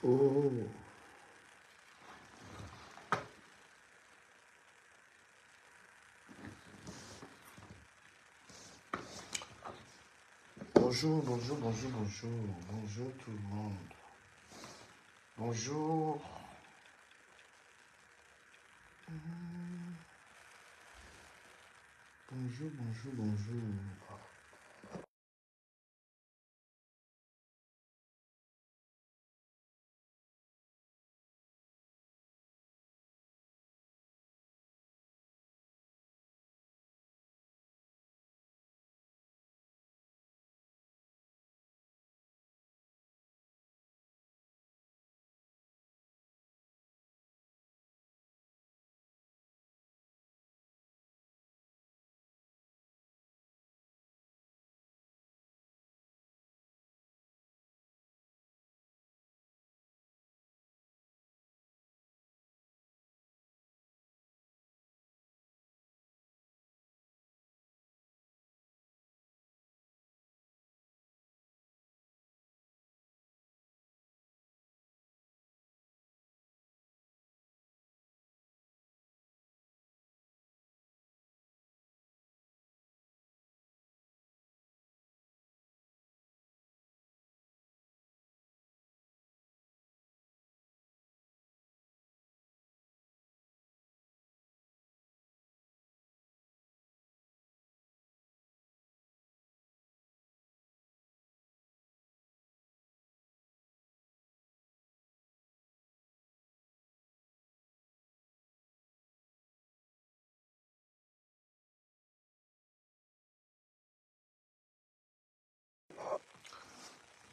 Oh. Bonjour, bonjour, bonjour, bonjour. Bonjour tout le monde. Bonjour. Bonjour, bonjour, bonjour.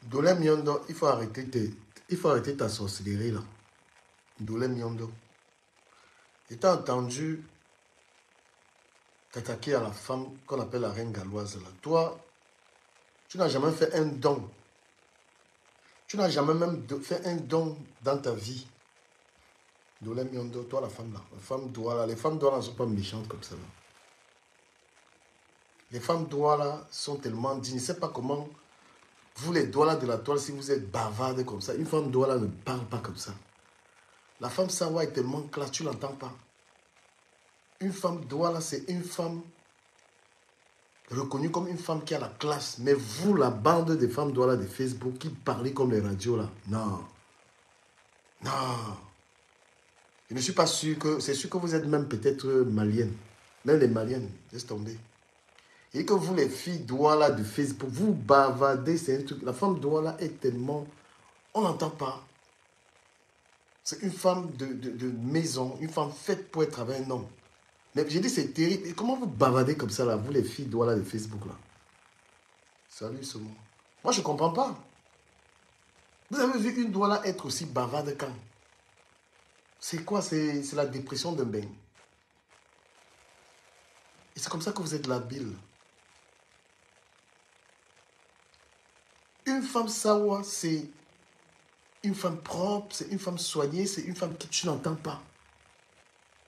Dolé Miondo, il faut arrêter ta sorcellerie là. Dolé Miondo. Et t'as entendu t'attaquer à la femme qu'on appelle la reine galloise là. Toi, tu n'as jamais fait un don. Tu n'as jamais même fait un don dans ta vie. Dolé Miondo, toi la femme là. La femme Douala. Les femmes Douala ne sont pas méchantes comme ça là. Les femmes Douala sont tellement dignes. Je ne sais pas comment vous les Douala de la toile, si vous êtes bavardes comme ça. Une femme Douala ne parle pas comme ça. La femme Sawa est tellement classe, tu ne l'entends pas. Une femme Douala, c'est une femme reconnue comme une femme qui a la classe. Mais vous, la bande des femmes Douala de Facebook qui parlent comme les radios là, non. Non. Je ne suis pas sûr que... C'est sûr que vous êtes même peut-être malienne. Même les maliennes, laisse tomber. Et que vous, les filles Douala de Facebook, vous bavardez, c'est un truc. La femme Douala est tellement... On n'entend pas. C'est une femme de maison, une femme faite pour être avec un homme. Mais j'ai dit, c'est terrible. Et comment vous bavardez comme ça, là, vous, les filles Douala de Facebook, là? Salut, ce mot. Moi, je ne comprends pas. Vous avez vu une Douala être aussi bavarde quand? C'est quoi? C'est la dépression d'un bain. Et c'est comme ça que vous êtes labile. Une femme sawa, c'est une femme propre, c'est une femme soignée, c'est une femme que tu n'entends pas.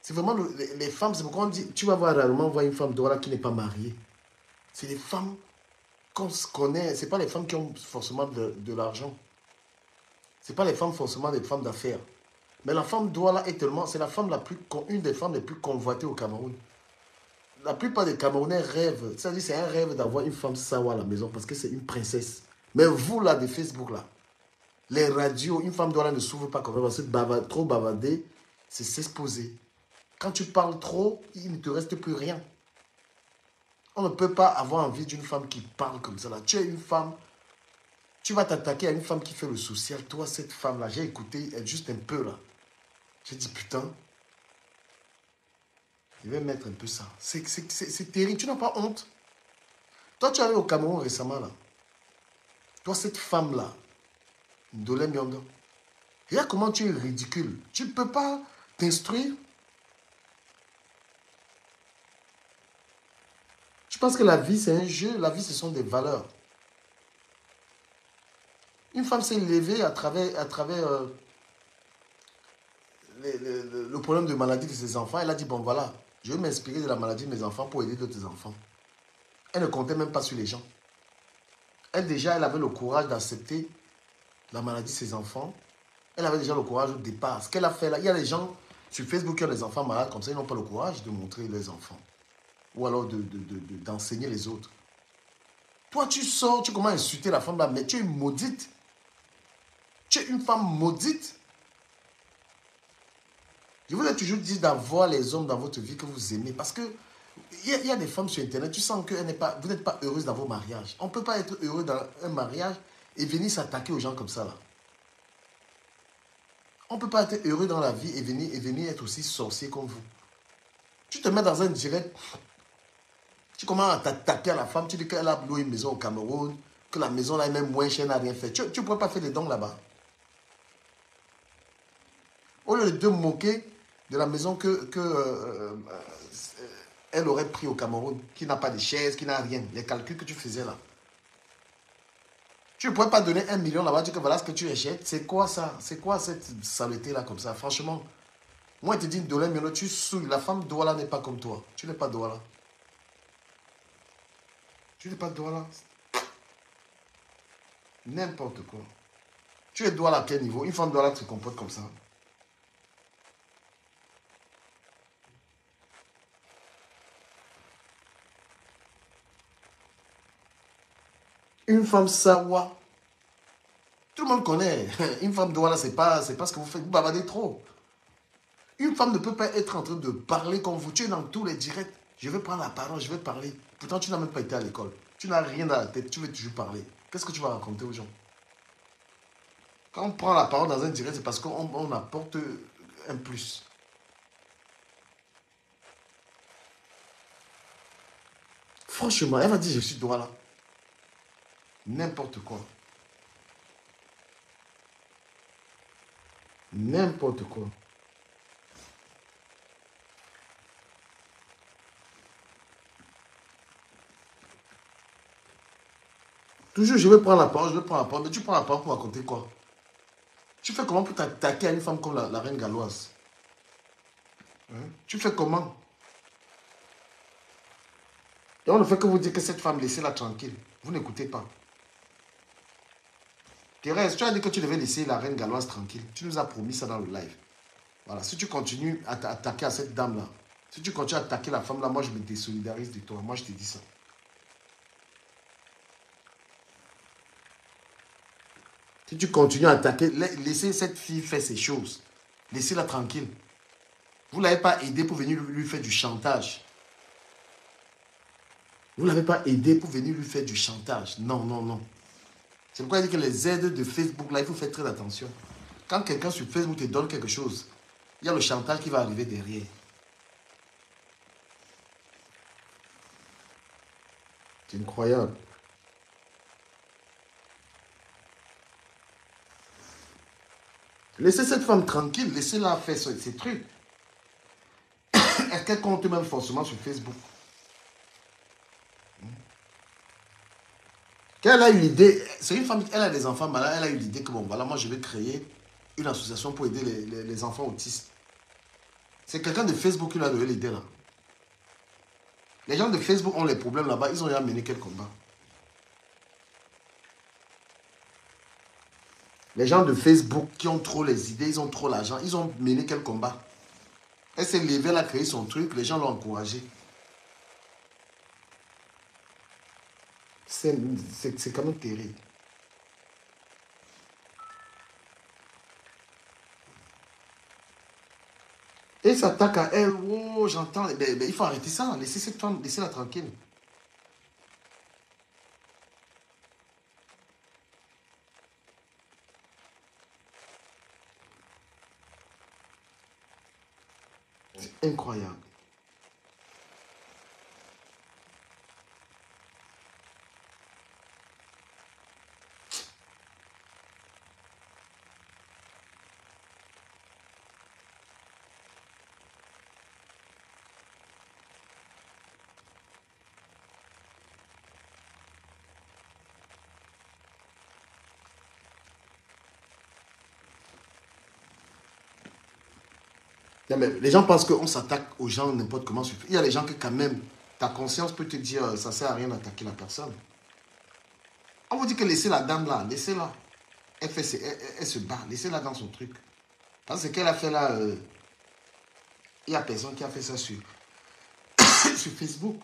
C'est vraiment les femmes, c'est pourquoi on dit, tu vas rarement voir une femme Douala qui n'est pas mariée. C'est les femmes qu'on se connaît, ce n'est pas les femmes qui ont forcément de l'argent. Ce n'est pas les femmes forcément des femmes d'affaires. Mais la femme Douala est tellement... C'est la femme une des femmes les plus convoitées au Cameroun. La plupart des Camerounais rêvent. C'est-à-dire c'est un rêve d'avoir une femme sawa à la maison parce que c'est une princesse. Mais vous là, de Facebook là, les radios, une femme Douala ne s'ouvre pas comme ça parce que trop bavarder, c'est s'exposer. Quand tu parles trop, il ne te reste plus rien. On ne peut pas avoir envie d'une femme qui parle comme ça là. Tu es une femme... Tu vas t'attaquer à une femme qui fait le social. Toi, cette femme-là, j'ai écouté juste un peu là. J'ai dit, putain. Je vais mettre un peu ça. C'est terrible. Tu n'as pas honte? Toi, tu es allé au Cameroun récemment, là. Toi, cette femme-là, Ndolé Miondo, regarde comment tu es ridicule. Tu ne peux pas t'instruire. Je pense que la vie, c'est un jeu. La vie, ce sont des valeurs. Une femme s'est levée à travers le problème de maladie de ses enfants. Elle a dit, bon, voilà, je vais m'inspirer de la maladie de mes enfants pour aider d'autres enfants. Elle ne comptait même pas sur les gens. Elle, déjà, elle avait le courage d'accepter la maladie de ses enfants. Elle avait déjà le courage au départ. Ce qu'elle a fait là, il y a des gens sur Facebook qui ont des enfants malades comme ça, ils n'ont pas le courage de montrer les enfants. Ou alors d'enseigner les autres. Toi, tu sors, tu commences à insulter la femme là, mais tu es une maudite. Tu es une femme maudite. Je vous ai toujours dit d'avoir les hommes dans votre vie que vous aimez. Parce que il y a des femmes sur Internet, tu sens que vous n'êtes pas heureuse dans vos mariages. On ne peut pas être heureux dans un mariage et venir s'attaquer aux gens comme ça là. On ne peut pas être heureux dans la vie et venir être aussi sorcier comme vous. Tu te mets dans un direct, tu commences à t'attaquer à la femme, tu dis qu'elle a loué une maison au Cameroun, que la maison là est même moins chère, elle n'a rien fait. Tu ne pourrais pas faire des dons là-bas. Au lieu de te moquer de la maison elle aurait pris au Cameroun, qui n'a pas de chaise, qui n'a rien, les calculs que tu faisais là. Tu ne pourrais pas donner 1 million là-bas, dire que voilà ce que tu achètes. C'est quoi ça? C'est quoi cette saleté là comme ça? Franchement, moi, je te dis, $1 million, tu souilles. La femme Douala n'est pas comme toi. Tu n'es pas Douala. Tu n'es pas Douala. N'importe quoi. Tu es Douala à quel niveau? Une femme Douala se comporte comme ça. Une femme Sawa. Tout le monde connaît. Une femme Douala, c'est pas ce que vous faites. Vous bavardez trop. Une femme ne peut pas être en train de parler comme vous. Tu es dans tous les directs. Je vais prendre la parole, je vais parler. Pourtant, tu n'as même pas été à l'école. Tu n'as rien dans la tête. Tu veux toujours parler. Qu'est-ce que tu vas raconter aux gens? Quand on prend la parole dans un direct, c'est parce qu'on apporte un plus. Franchement, elle va dire je suis Douala. N'importe quoi. N'importe quoi. Toujours, je vais prendre la parole, je vais prendre la parole. Mais tu prends la parole pour raconter quoi? Tu fais comment pour t'attaquer à une femme comme la reine galloise? Hein? Tu fais comment? Et on ne fait que vous dire que cette femme, laissez-la tranquille. Vous n'écoutez pas. Thérèse, tu as dit que tu devais laisser la reine galloise tranquille. Tu nous as promis ça dans le live. Voilà, si tu continues à t'attaquer à cette dame-là, si tu continues à attaquer la femme-là, moi je me désolidarise de toi. Moi je te dis ça. Si tu continues à attaquer, laissez cette fille faire ses choses. Laissez-la tranquille. Vous ne l'avez pas aidé pour venir lui faire du chantage. Vous ne l'avez pas aidé pour venir lui faire du chantage. Non, non, non. C'est pourquoi il dit que les aides de Facebook, là, il faut faire très attention. Quand quelqu'un sur Facebook te donne quelque chose, il y a le chantage qui va arriver derrière. C'est incroyable. Laissez cette femme tranquille, laissez-la faire ses trucs. Est-ce qu'elle compte même forcément sur Facebook? Quand elle a eu l'idée, c'est une femme, elle a des enfants malades, elle a eu l'idée que bon, voilà, moi je vais créer une association pour aider les enfants autistes. C'est quelqu'un de Facebook qui lui a donné l'idée là. Les gens de Facebook ont les problèmes là-bas, ils ont déjà mené quel combat? Les gens de Facebook qui ont trop les idées, ils ont trop l'argent, ils ont mené quel combat? Elle s'est levée, elle a créé son truc, les gens l'ont encouragé. C'est quand même terrible. Et il s'attaque à elle. Oh, j'entends. Il faut arrêter ça. Laissez cette femme, laissez-la tranquille. C'est incroyable. Mais les gens pensent qu'on s'attaque aux gens n'importe comment. Il y a des gens que quand même, ta conscience peut te dire, ça ne sert à rien d'attaquer la personne. On vous dit que laissez la dame là, laissez-la. Elle se bat, laissez-la dans son truc. Parce que ce qu'elle a fait là, il n'y a personne qui a fait ça sur, sur Facebook.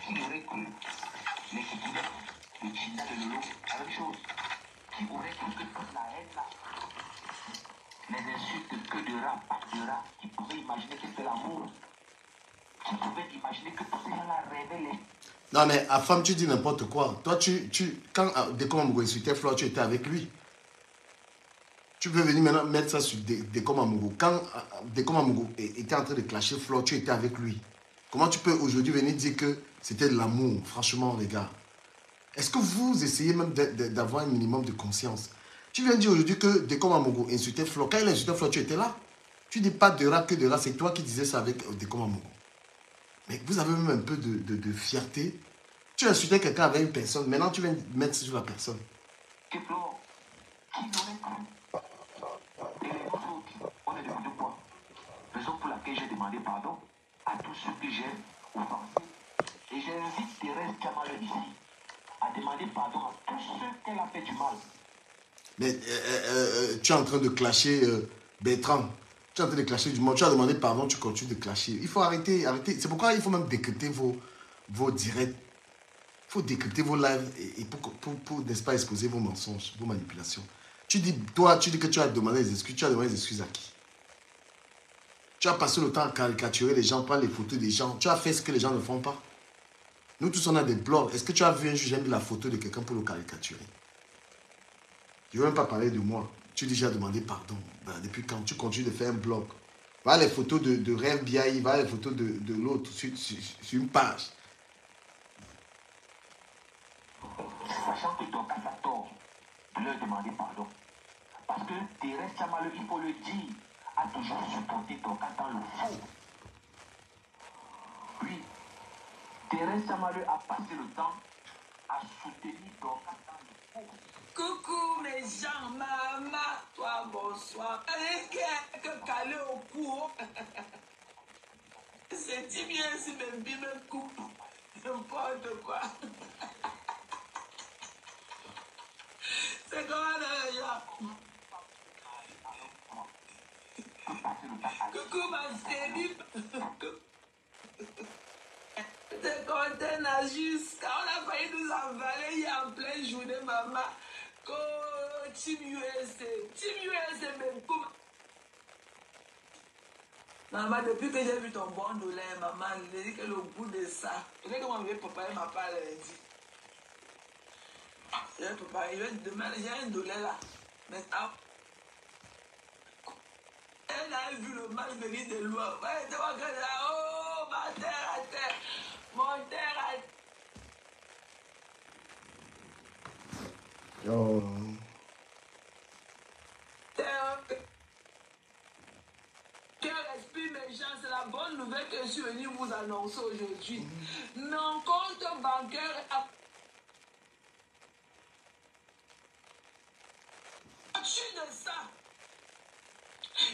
Qui aurait cru les Kikouda, le China de Lolo, la même chose. Qui aurait cru que toute la haine là, les insultes que de rats, pas de rats, qui pouvaient imaginer que c'était l'amour, qui pouvaient imaginer que tous ces gens-là rêvaient les. Non mais à femme tu dis n'importe quoi. Toi quand Décom Amougou insultait Flore, tu étais avec lui. Tu peux venir maintenant mettre ça sur Décom Amougou. Quand Décom Amougou était en train de clasher Flore, tu étais avec lui. Comment tu peux aujourd'hui venir dire que c'était de l'amour, franchement les gars? Est-ce que vous essayez même d'avoir un minimum de conscience? Tu viens de dire aujourd'hui que Décom Amougou insultait Flore. Quand il insultait Flore, tu étais là. Tu dis pas de rat que de rat, c'est toi qui disais ça avec Décom Amougou. Mais vous avez même un peu de fierté. Tu insultais quelqu'un avec une personne, maintenant tu viens de mettre sur la personne. Que Flore, qui aurait cru? Et les autres, on est devenu quoi? Raison pour laquelle j'ai demandé pardon à tous ceux que j'ai offensés. Et j'invite Thérèse Tchamaleu ici à demander pardon à tous ceux qu'elle a fait du mal. Mais tu es en train de clasher Bertrand. Tu es en train de clasher du monde. Tu as demandé pardon, tu continues de clasher. Il faut arrêter. C'est pourquoi il faut même décrypter vos directs. Il faut décrypter vos lives et pour n'est-ce pas, exposer vos mensonges, vos manipulations. Tu dis que tu as demandé des excuses. Tu as demandé des excuses à qui? Tu as passé le temps à caricaturer les gens, prendre les photos des gens. Tu as fait ce que les gens ne font pas. Nous tous, on a des blogs. Est-ce que tu as vu un jour, j'ai mis la photo de quelqu'un pour le caricaturer? Je ne veux même pas parler de moi. Tu dis, j'ai demandé pardon. Ben, depuis quand tu continues de faire un blog? Va les photos de Rêve Biaï, va les photos de l'autre sur une page. Sachant que ton cas a tort de leur demander pardon. Parce que Thérèse Tchamaleu, il faut le dire, a toujours supporté ton cas dans le faux. Oui, Thérèse Tchamaleu a passé le temps à soutenir ton cas dans le faux. Coucou mes gens, maman, toi bonsoir. Avec que calé au cou. C'est bien si même bien me coupe. N'importe quoi. C'est comment les gens? Coucou ma chérie. C'est content à juste. Quand on a failli nous avaler il y a en pleine journée, maman. Team USA. Team USA même comme. Maman, depuis que j'ai vu ton bon dollar, maman, il dit que le goût de ça. Tu sais comment papa m'a pas dit. Papa, il va demander, j'ai un dollar là. Mais ah. Elle a vu le mal venir de loin. Ouais, tu vois que là, oh, ma terre à terre. Mon terre à terre. Oh. Quel esprit méchant, c'est la bonne nouvelle que je suis venu vous annoncer aujourd'hui. Mon compte bancaire a au-dessus de ça.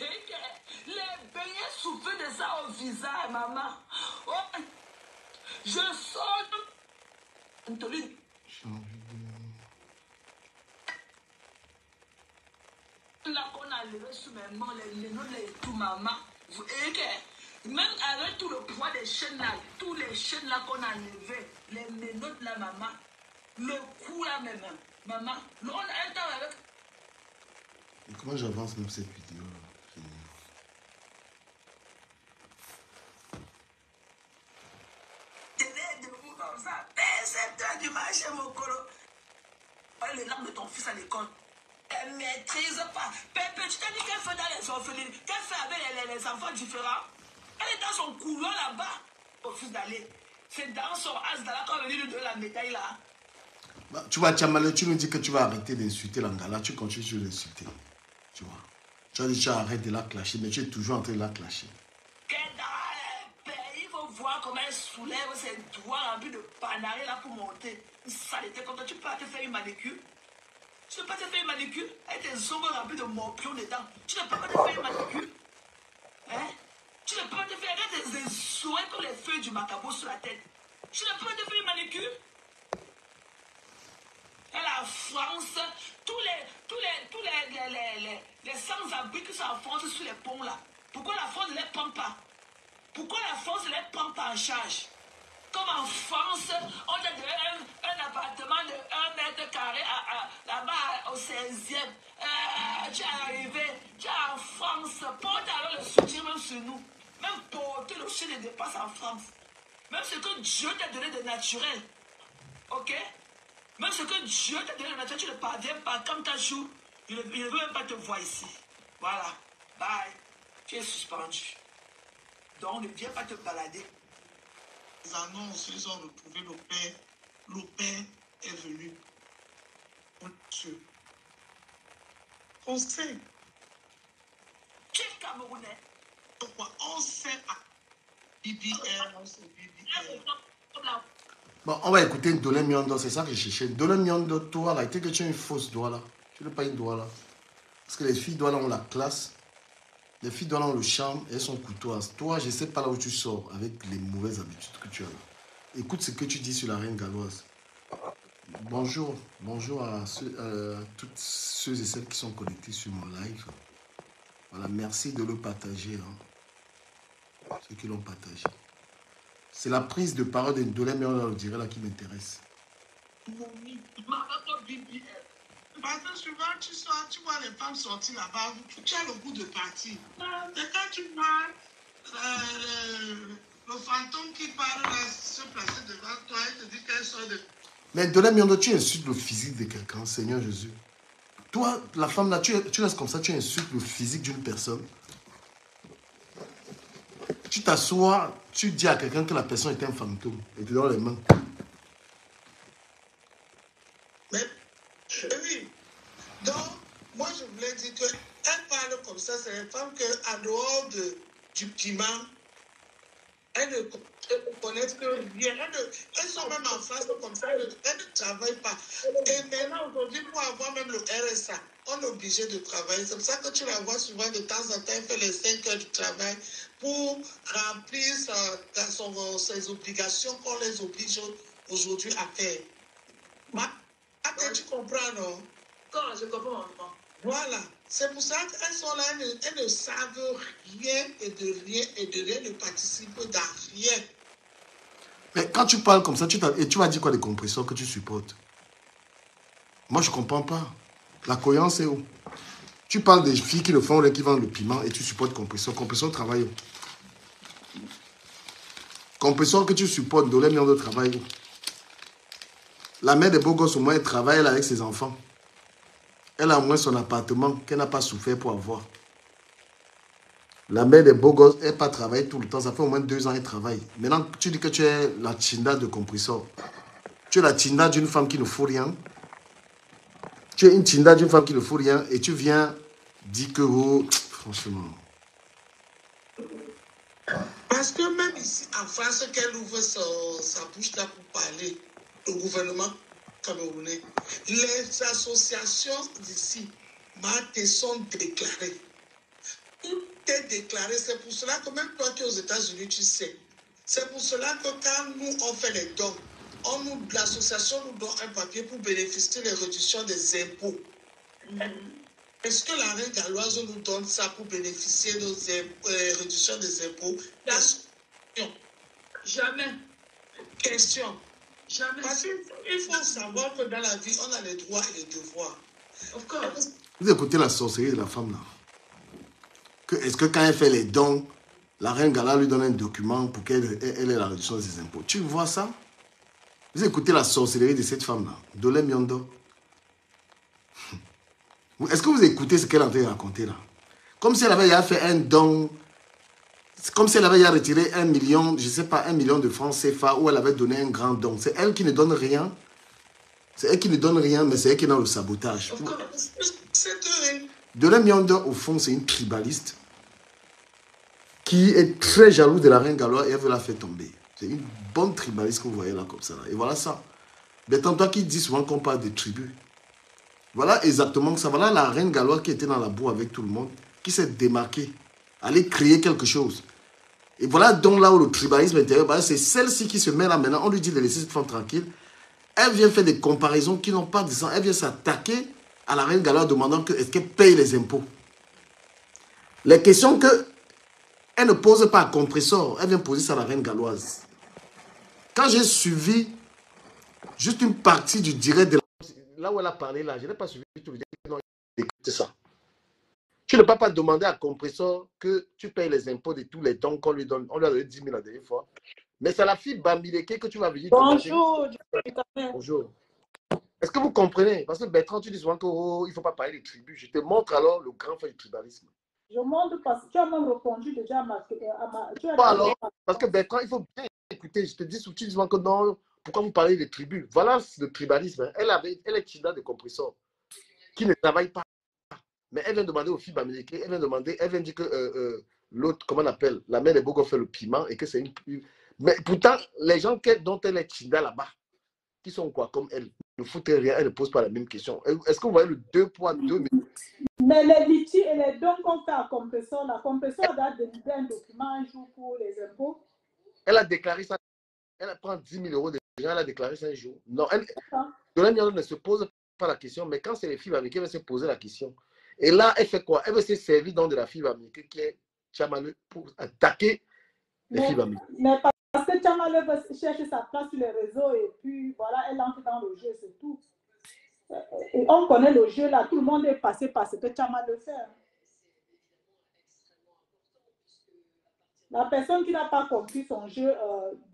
Et que les beignets souffrent de ça au visage, maman. Oh, je sors. Antoine. Là qu'on a levé sous mes mains, les noms, les tout, maman. Et que même avec tout le poids des chaînes là, tous les chaînes là qu'on a levées, les menottes là, maman, le cou là, même, maman, on a un temps avec. Et comment j'avance même cette vidéo là? l'exemple de ton fils à l'école. Elle ne maîtrise pas. Pépé, tu t'as dit qu'elle fait dans les orphelines, qu'elle fait avec les enfants différents. Elle est dans son couloir là-bas. Au fils d'aller. C'est dans son as d'Allah qu'on va venir lui donner la médaille là. Bah, tu vois, Tchamalé, tu nous dis que tu vas arrêter d'insulter l'Angala, tu continues sur l'insulter. Tu vois. Tu as dit tu arrêtes de la clasher, mais tu es toujours en train de la clasher. Que dans les pays, il faut voir comment elle soulève ses doigts remplis de panaré là pour monter. Une saleté comme toi, tu peux pas te faire une manicure. Tu ne peux pas te faire une manicure avec tes ongles remplis de morpions dedans. Tu ne peux pas te faire une manicure. Hein? Tu ne peux pas te faire avec tes souhaits comme les feuilles du macabo sur la tête. Tu ne peux pas te faire une manicure. Et la France, tous les sans-abri qui sont en France sur les ponts là. Pourquoi la France ne les prend pas? Pourquoi la France ne les prend pas en charge? Comme en France, on a donné un appartement de 1 mètre carré là-bas au 16e. Tu es arrivé, tu es en France. Porte alors le soutien même sur nous. Même porter le chien de dépasse en France. Même ce que Dieu t'a donné de naturel. Ok? Même ce que Dieu t'a donné de naturel, tu ne parviens pas. Comme ta joue, il ne veut même pas te voir ici. Voilà. Bye. Tu es suspendu. Donc ne viens pas te balader. Les annonces, ils ont retrouvé le père. Le père est venu. Dieu. On sait. Tu es Camerounais. Pourquoi on sait à BBR, on sait BBR. Bon, on va écouter Ndolé Miondo, c'est ça que je cherchais. Ndolé Miondo, toi là, tu as une fausse doigt là. Tu n'as pas une doigt là. Parce que les filles doigts là ont la classe. Les filles doigts là ont le charme et elles sont courtoises. Toi, je ne sais pas là où tu sors avec les mauvaises habitudes que tu as là. Écoute ce que tu dis sur la reine galloise. Bonjour, bonjour à toutes ceux et celles qui sont connectés sur mon live. Voilà, merci de le partager. Hein. Ceux qui l'ont partagé. C'est la prise de parole de Ndolé Miondo, je dirais là, qui m'intéresse. Parce que souvent, tu vois les femmes sortir là-bas, tu as le goût de partir. Et quand tu vois le fantôme qui parle là, se placer devant toi, il te dit qu'elle sort de... Mais Ndolé Miondo, tu insultes le physique de quelqu'un, Seigneur Jésus. Toi, la femme là, tu restes comme ça, tu insultes le physique d'une personne. Tu t'assois, tu dis à quelqu'un que la personne est un fantôme et tu donnes les mains. Mais, oui. Donc, moi, je voulais dire qu'elle parle comme ça, c'est une femme qu'en dehors du piment, elles ne connaissent que rien. Elles sont même en France comme ça, elles ne travaillent pas. Et maintenant, aujourd'hui, pour avoir même le RSA, on est obligé de travailler. C'est pour ça que tu la vois souvent de temps en temps, elle fait les 5 heures de travail pour remplir ses obligations qu'on les oblige aujourd'hui à faire. Tu comprends, non? Je comprends. Voilà. C'est pour ça qu'elles sont là, elles ne savent rien et de rien ne participent dans rien. Mais quand tu parles comme ça, tu vas dire quoi des compresseurs que tu supportes? Moi, je ne comprends pas. La cohérence est où? Tu parles des filles qui le font, qui vendent le piment, et tu supportes compresseur. Compresseur travaille où? Compresseur que tu supportes, Ndolé Miondo travaille où? La mère des beaux gosses, au moins, elle travaille elle, avec ses enfants. Elle a au moins son appartement qu'elle n'a pas souffert pour avoir. La mère des beaux gosses, elle n'a pas travaillé tout le temps. Ça fait au moins 2 ans qu'elle travaille. Maintenant, tu dis que tu es la Tinda de compresseur. Tu es la Tinda d'une femme qui ne fout rien. Tu es une Tinda d'une femme qui ne fout rien. Et tu viens dire que, oh, franchement. Parce que même ici, en France, qu'elle ouvre sa bouche là pour parler, le gouvernement camerounais, les associations d'ici, sont déclarées. Tout est déclaré. C'est pour cela que même toi qui es aux États-Unis, tu sais. C'est pour cela que quand nous, on fait les dons, l'association nous donne un papier pour bénéficier des réductions des impôts. Est-ce que la reine galloise nous donne ça pour bénéficier des réductions des impôts? Question. Jamais. Question. Jamais. Parce qu'il faut savoir que dans la vie, on a les droits et les devoirs. Of course. Vous écoutez la sorcellerie de la femme là. Est-ce que quand elle fait les dons, la reine Gala lui donne un document pour qu'elle ait la réduction de ses impôts? Tu vois ça? Vous écoutez la sorcellerie de cette femme là, Ndolé Miondo. Est-ce que vous écoutez ce qu'elle est en train de raconter là? Comme si elle avait déjà fait un don, comme si elle avait déjà retiré 1 million, je ne sais pas, 1 million de francs CFA, où elle avait donné un grand don. C'est elle qui ne donne rien. C'est elle qui ne donne rien, mais c'est elle qui est dans le sabotage. Delaine Mionda, au fond, c'est une tribaliste qui est très jalouse de la reine Galois et elle veut la faire tomber. C'est une bonne tribaliste que vous voyez là comme ça. Là. Et voilà ça. Bertrand, toi qui dis souvent qu'on parle de tribus. Voilà exactement ça. Voilà la reine Galois qui était dans la boue avec tout le monde, qui s'est démarquée, allait créer quelque chose. Et voilà donc là où le tribalisme intérieur, bah, c'est celle-ci qui se met là maintenant. On lui dit de laisser cette femme tranquille. Elle vient faire des comparaisons qui n'ont pas de sens. Elle vient s'attaquer à la reine Galois demandant est-ce qu'elle paye les impôts. Les questions qu'elle ne pose pas à Compressor, elle vient poser ça à la reine galloise. Quand j'ai suivi juste une partie du direct de là où elle a parlé, là, je n'ai pas suivi tout le direct. Non, écoutez ça. Tu ne peux pas demander à Compressor que tu payes les impôts de tous les dons qu'on lui donne. On lui a donné 10 000 la dernière fois. Mais c'est la fille Bamileke que tu vas venir. Bonjour. Bonjour. Est-ce que vous comprenez? Parce que Bertrand, tu dis souvent qu'il ne faut pas parler des tribus. Je te montre alors le grand fait du tribalisme. Je montre parce que tu as même répondu déjà à ma... alors, parce que Bertrand, il faut bien écouter. Je te dis souvent que non, pourquoi vous parlez des tribus? Voilà le tribalisme. Elle est Chida de Compressor, qui ne travaille pas. Mais elle vient demander aux filles Bamileke, elle vient dire que l'autre, comment on appelle, la mère de Bogo fait le piment et que c'est une... Mais pourtant, les gens dont elle est Chida là-bas, qui sont quoi comme elle, ne foutent rien, elle ne pose pas la même question. Est-ce que vous voyez le 2 poids, 2 mesures? Mais les litiges et les dons qu'on fait à Compressor, la Compressor doit délivrer un document un jour pour les impôts. Elle a déclaré ça. Elle prend 10 000 euros de gens, elle a déclaré ça un jour. Non, Delaine ne se pose pas la question, mais quand c'est les filles américaines, elle va se poser la question. Et là, elle fait quoi? Elle veut se servir donc de la fille américaine qui est Tchamaleu pour attaquer les filles américaines. Mais parce que Tchamaleu veut chercher sa place sur les réseaux et puis voilà, elle entre dans le jeu, c'est tout. Et on connaît le jeu là, tout le monde est passé par ce que Tchamaleu fait. La personne qui n'a pas compris son jeu,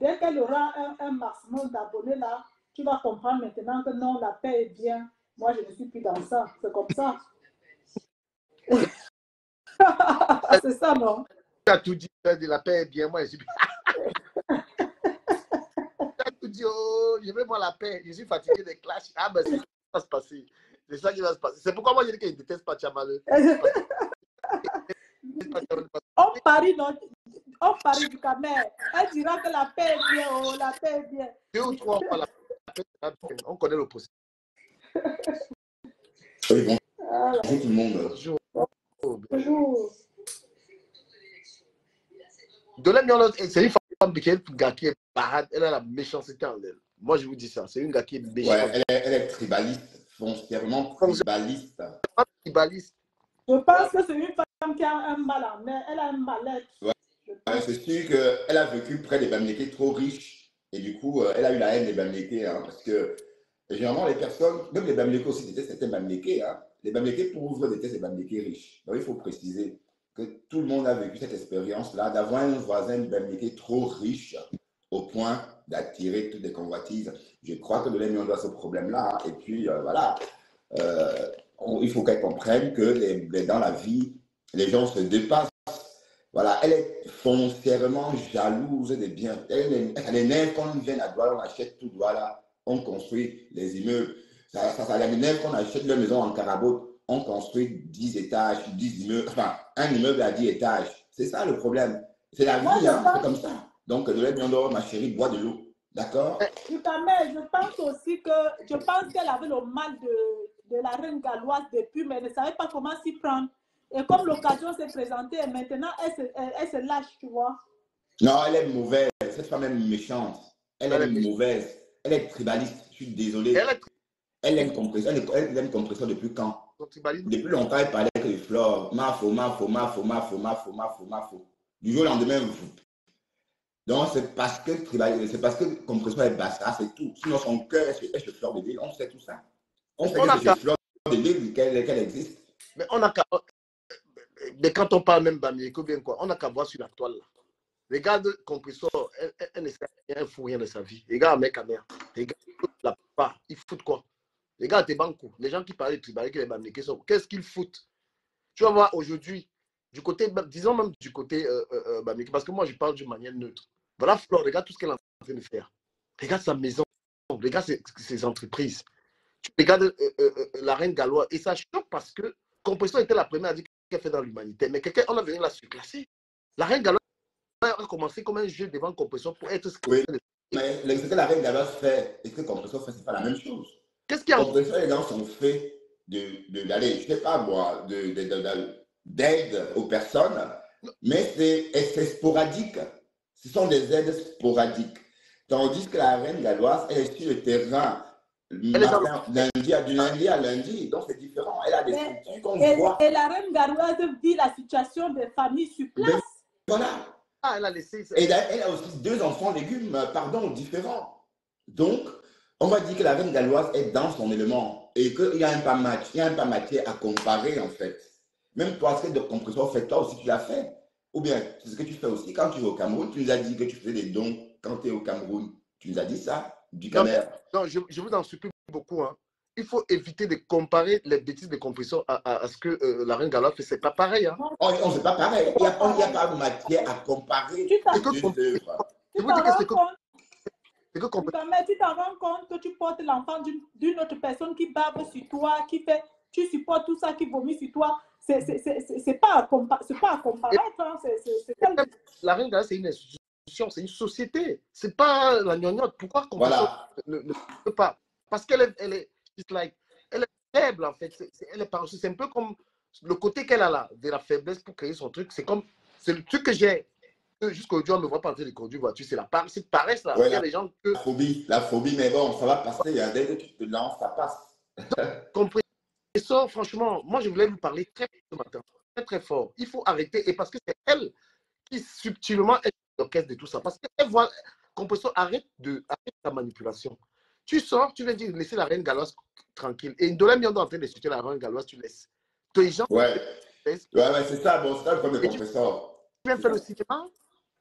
dès qu'elle aura un maximum d'abonnés là, tu vas comprendre maintenant que non, la paix est bien. Moi, je ne suis plus dans ça. C'est comme ça. C'est ça, non? Tu as tout dit, la paix est bien. Moi, je suis... Tu as tout dit, oh, je veux moi la paix. Je suis fatigué des clashs. Ah, ben, c'est ça qui va se passer. C'est ça qui va se passer. C'est pourquoi moi, je dis qu'il ne déteste pas Tchamaleu. On parie, non? On parie du Camer. Elle dira que la paix est bien, oh, la paix est bien. 2 ou 3 fois, la paix est bien. On connaît le processus. Oui, bonjour tout le monde. Bonjour. Bonjour. Delaine Mionda, c'est une femme qui est parade. Elle a la méchanceté en elle. Moi, je vous dis ça. C'est une gars qui est méchante. Ouais, elle est tribaliste, foncièrement tribaliste. Tribaliste. Je pense que c'est une femme qui a un mal en elle. Elle a un mal-être. Ouais, c'est sûr qu'elle a vécu près des Bamileke trop riches. Et du coup, elle a eu la haine des Bamileke. Hein, parce que généralement, les personnes, même les Bamileke aussi détestent certains Bamileke. Hein, les Bamileke pauvres détestent les Bamileke riches. Donc, il faut préciser que tout le monde a vécu cette expérience-là d'avoir un voisin Bamileke trop riche au point d'attirer toutes les convoitises. Je crois que Delaine Mionda a ce problème-là. Hein, et puis, voilà. Il faut qu'elle comprenne que dans la vie, les gens se dépassent. Voilà, elle est foncièrement jalouse des biens. Elle l'énerve quand on vient à Douala, on achète tout Douala, on construit les immeubles. Ça l'énerve qu'on achète leur maison en Carabote, on construit 10 étages, 10 immeubles, enfin, un immeuble à 10 étages. C'est ça le problème. C'est la vie, hein, c'est comme ça. Donc, Delaine Mionda, ma chérie, bois de l'eau. D'accord? Je pense aussi qu'elle avait le mal de la reine galloise depuis, mais elle ne savait pas comment s'y prendre. Et comme l'occasion s'est présentée, maintenant, elle se lâche, tu vois. Non, elle est mauvaise. Cette femme est méchante. Elle est mauvaise. Elle est tribaliste. Je suis désolé. Elle aime Compressor. Elle aime Compressor depuis quand? Depuis longtemps, elle parlait que de Flore. Mafo. Du jour au lendemain, donc, c'est parce que Compressor est bastard, c'est tout. Sinon, son cœur est chez Fleur de Lille. On sait tout ça. On sait que c'est chez Fleur de Lille qu'elle existe. Mais on a qu'à... Mais quand on parle même Bamileke, bien quoi, on n'a qu'à voir sur la toile là. Regarde Compressor, elle ne sait rien, elle ne fout rien de sa vie. Regarde mec à mère. Regarde la part, ils foutent quoi? Les gars, t'es banco. Les gens qui parlaient de tribal, les Bamileke sont. Qu'est-ce qu'ils foutent? Tu vas voir aujourd'hui, du côté, disons même du côté Bamileke, parce que moi, je parle d'une manière neutre. Voilà, Flore, regarde tout ce qu'elle est en train de faire. Regarde sa maison. Regarde ses entreprises. Tu regardes la reine galloise. Et ça choque parce que Compression était la première à dire qu'elle fait dans l'humanité. Mais quelqu'un, on a venu la surclasser. La reine galloise a commencé comme un jeu devant Compression pour être. Oui, mais ce que la reine galloise fait et ce que Compression fait, c'est pas la même chose. Qu'est-ce qu'il y a? Compression, les gens sont faits d'aller, je sais pas moi, d'aide aux personnes, mais c'est sporadique. Ce sont des aides sporadiques. Tandis que la reine galloise, elle est sur le terrain du lundi à lundi, donc c'est différent. Elle a des structures qu'on voit. Et la reine galloise vit la situation des familles sur place. Voilà. Ah, elle a laissé. Et elle a aussi 2 enfants légumes, différents. Donc, on va dire que la reine galloise est dans son élément et qu'il y a un pas match, il y a un pas matière à comparer en fait. Même toi, ce que de Compression fait, toi aussi tu l'as fait. Ou bien, c'est ce que tu fais aussi quand tu es au Cameroun, tu nous as dit que tu faisais des dons quand tu es au Cameroun. Tu nous as dit ça, du Cameroun. Non, je vous en supplie beaucoup. Hein. Il faut éviter de comparer les bêtises de Compression à ce que la reine galloise fait. C'est pas pareil. Hein. On ne fait pas pareil. Il n'y a pas de matière à comparer les deux œuvres. Je vous dis que c'est que tu t'en rends compte que tu portes l'enfant d'une autre personne qui bave sur toi, tu supportes tout ça, qui vomit sur toi. C'est pas à comparer. Hein. La reine galloise, c'est une institution, c'est une société. C'est pas la gnognotte. Pourquoi Compression ne peut pas? Parce qu'elle est faible en fait. Elle est paresseuse. C'est un peu comme le côté qu'elle a là, de la faiblesse pour créer son truc. C'est le truc que j'ai. Jusqu'aujourd'hui, on ne me voit pas en train de conduire voiture. C'est cette paresse là. Ouais, il y a des gens que. La phobie, mais bon, ça va passer. Hein. Dès que tu te lances, ça passe. Compression, franchement, moi je voulais lui parler très ce matin. Très très fort. Il faut arrêter. Et parce que c'est elle qui subtilement est l'orchestre de tout ça. Parce qu'elle voit. Compression, arrête ta manipulation. Tu sors, tu viens dire laisser la reine galloise tranquille. Et Ndola Miondo en train de discuter la reine galloise, tu laisses. Les gens. Ouais, c'est ça. Bon, c'est ça le problème de Compression. Tu viens faire le cinéma.